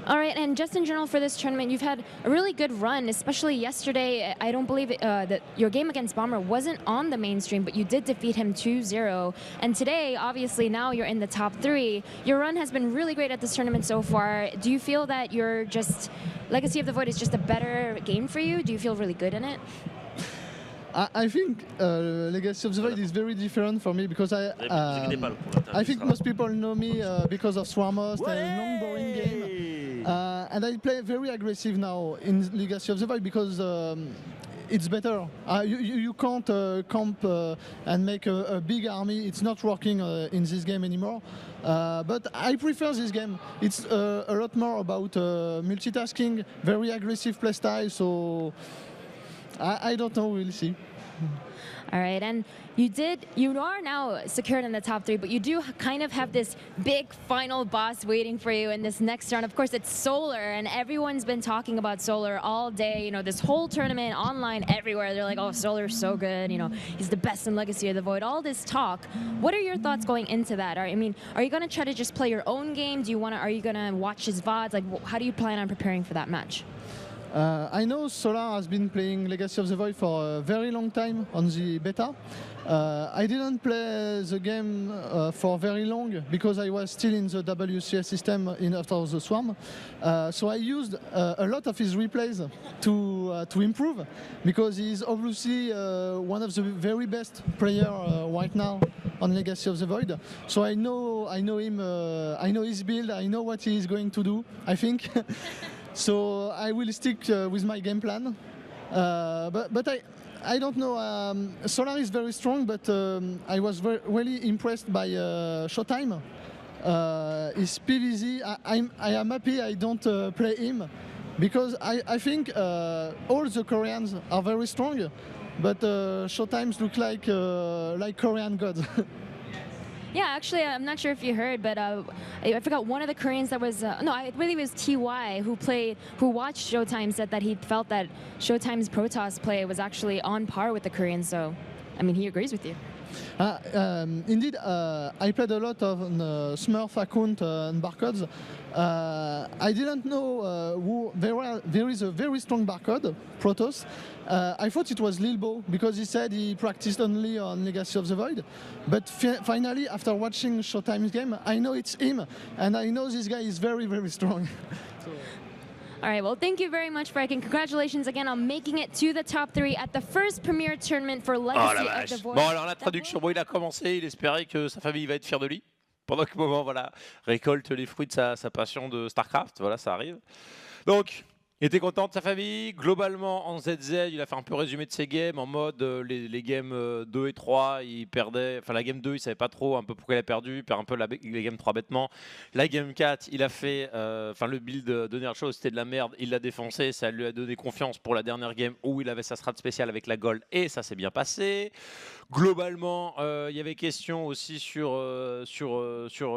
All right, and just in general for this tournament, you've had a really good run, especially yesterday. I don't believe that your game against Bomber wasn't on the mainstream, but you did defeat him 2-0. And today, obviously, now you're in the top 3. Your run has been really great at this tournament so far. Do you feel that you're just Legacy of the Void is just a better game for you? Do you feel really good in it?
I think Legacy of the Void is very different for me because I think most people know me because of Swarmost and a long boring game. And I play very aggressive now in Legacy of the Void because it's better. You can't camp and make a big army. It's not working in this game anymore. But I prefer this game. It's a lot more about multitasking, very aggressive playstyle. So I don't know. We'll see.
All right, and you are now secured in the top 3, but you do kind of have this big final boss waiting for you in this next round. Of course, it's Solar, and everyone's been talking about Solar all day. You know, this whole tournament, online, everywhere. They're like, oh, Solar's so good. You know, he's the best in Legacy of the Void. All this talk. What are your thoughts going into that? I mean, are you going to try to just play your own game? Are you going to watch his VODs? Like, how do you plan on preparing for that match?
I know Solar has been playing Legacy of the Void for a very long time on the beta. I didn't play the game for very long because I was still in the WCS system after the Swarm. So I used a lot of his replays to improve because he's obviously one of the very best players right now on Legacy of the Void. So I know him, I know his build, I know what he is going to do, I think. So I will stick with my game plan, but I don't know. Solar is very strong, but I was really impressed by Showtime. His PvZ. I am happy I don't play him because I think all the Koreans are very strong, but Showtimes look like Korean gods.
Yeah, actually, I'm not sure if you heard, but I forgot one of the Koreans that was no, I believe it was TY who watched Showtime said that he felt that Showtime's Protoss play was actually on par with the Koreans. So, I mean, he agrees with you.
Indeed, I played a lot of Smurf account and Barcodes. I didn't know there is a very strong Barcode, Protoss. I thought it was Lilbo because he said he practiced only on Legacy of the Void. But finally, after watching Showtime's game, I know it's him, and I know this guy is very, very strong.
All right, well, thank you very much, Frank, and congratulations again on making it to the top 3 at the first premier tournament for Legacy of the Void.
Bon, alors la traduction, bon, il a commencé, il espérait que sa famille va être fière de lui. Pendant que moment, voilà, récolte les fruits de sa passion de StarCraft, voilà, ça arrive. Donc, il était content de sa famille. Globalement, en ZZ, il a fait un peu résumé de ses games en mode les games 2 et 3, il perdait. Enfin, la game 2, il savait pas trop un peu pourquoi il a perdu. Il perd un peu les game 3 bêtement. La game 4, il a fait. Enfin, le build de Nercho, c'était de la merde. Il l'a défoncé. Ça lui a donné confiance pour la dernière game où il avait sa strat spéciale avec la gold et ça s'est bien passé. Globalement, il y avait question aussi sur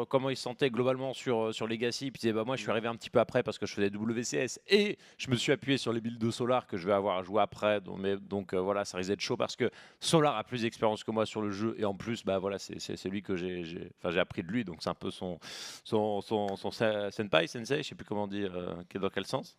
comment il se sentait globalement sur Legacy. Puis il disait, bah, moi, je suis arrivé un petit peu après parce que je faisais WCS et je me suis appuyé sur les builds de Solar que je vais avoir à jouer après. Donc voilà, ça risque d'être chaud parce que Solar a plus d'expérience que moi sur le jeu et en plus, bah voilà, c'est lui que j'ai appris de lui. Donc c'est un peu son senpai, sensei, je sais plus comment dire, dans quel sens.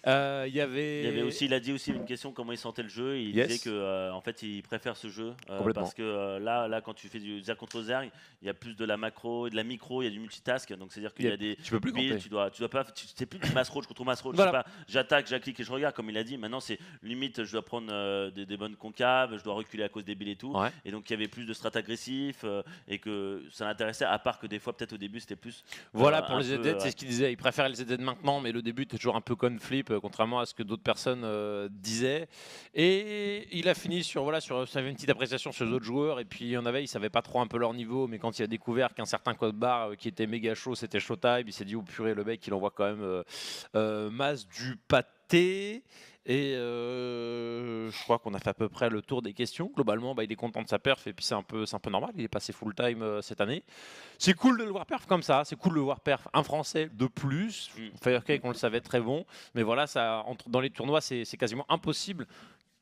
Il y avait
aussi, il a dit aussi une question comment il sentait le jeu. Et il disait que en fait, il préfère ce jeu parce que là, quand tu fais du Zerg contre Zerg, il y a plus de la macro, de la micro, il y a du multitask. Donc c'est à dire qu'il y a des builds, tu dois pas, c'est plus du mass roach contre mass roach. Voilà. J'attaque, j'acclique et je regarde, comme il a dit. Maintenant, c'est limite, je dois prendre des bonnes concaves, je dois reculer à cause des billes et tout. Ouais. Et donc, il y avait plus de strat agressifs et que ça l'intéressait, à part que des fois, peut-être au début, c'était plus.
Voilà, pour les ZZ, c'est ce qu'il disait. Il préférait les ZZ maintenant, mais le début était toujours un peu con-flip, contrairement à ce que d'autres personnes disaient. Et il a fini sur ça avait une petite appréciation sur les autres joueurs. Et puis, il savait pas trop un peu leur niveau, mais quand il a découvert qu'un certain code barre qui était méga chaud, c'était Showtime, il s'est dit, oh purée, le mec, il envoie quand même masse du pâté. Et je crois qu'on a fait à peu près le tour des questions. Globalement, il est content de sa perf et puis c'est un peu normal. Il est passé full time cette année. C'est cool de le voir perf comme ça. C'est cool de le voir perf un Français de plus. Firecake, on le savait, très bon. Mais voilà, dans les tournois, c'est quasiment impossible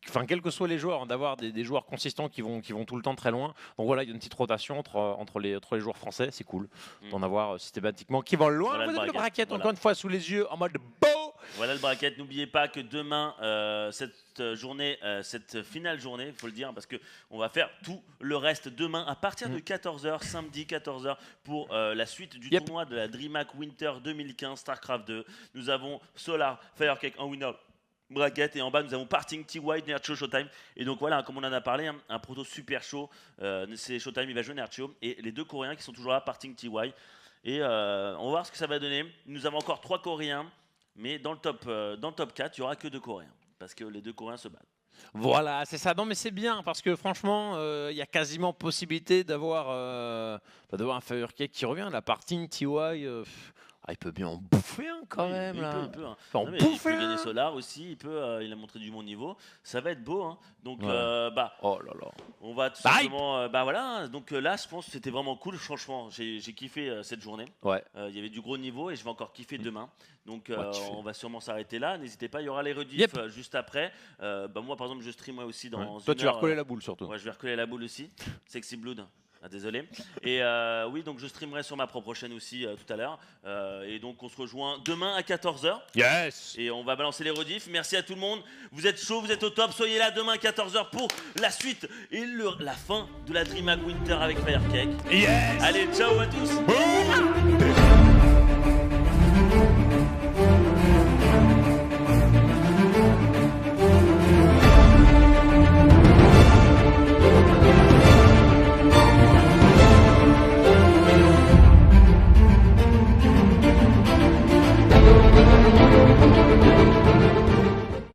enfin quels que soient les joueurs, hein, d'avoir des joueurs consistants qui vont tout le temps très loin. Donc voilà, il y a une petite rotation entre les joueurs français, c'est cool d'en avoir systématiquement qui vont loin.
Voilà
Vous
le
avez le
bracket,
bracket
voilà.
encore une fois sous les yeux en mode beau.
Voilà le bracket. N'oubliez pas que demain, cette journée, cette finale journée, il faut le dire, parce qu'on va faire tout le reste demain à partir de 14h, samedi 14h, pour la suite du tournoi de la DreamHack Winter 2015 StarCraft 2. Nous avons Solar, Firecake en winner bracket et en bas nous avons Parting TY, Nercho, Showtime. Et donc voilà, comme on en a parlé, hein, un proto super chaud. C'est Showtime, il va jouer Nercho. Et les deux Coréens qui sont toujours là, Parting TY. Et on va voir ce que ça va donner. Nous avons encore 3 Coréens. Mais dans le top 4, il n'y aura que 2 Coréens. Parce que les 2 Coréens se battent.
Voilà, c'est ça. Non, mais c'est bien parce que franchement, il y a quasiment possibilité d'avoir un Firecake qui revient. La Parting TY, il peut bien en bouffer un quand même. Là.
Il peut, hein.
Enfin,
Non, mais il peut gagner Solar aussi. Il a montré du bon niveau. Ça va être beau. Hein. Donc,
oh là là.
on va tout simplement. Voilà. Donc là, je pense que c'était vraiment cool. Franchement, j'ai kiffé cette journée.
Ouais.
Il y avait du gros niveau et je vais encore kiffer demain. Donc
Ouais,
on va sûrement s'arrêter là. N'hésitez pas, il y aura les rediffs juste après. Moi, par exemple, je stream aussi dans.
Toi, tu vas recoller la boule surtout.
Ouais, je vais recoller la boule aussi. Sexy Blood. Ah, désolé. Et oui, donc je streamerai sur ma propre chaîne aussi tout à l'heure. Et donc on se rejoint demain à 14h.
Yes.
Et on va balancer les rediffs. Merci à tout le monde. Vous êtes chaud, vous êtes au top. Soyez là demain à 14h pour la suite et la fin de la DreamHack Winter avec Firecake.
Yes.
Allez, ciao à tous.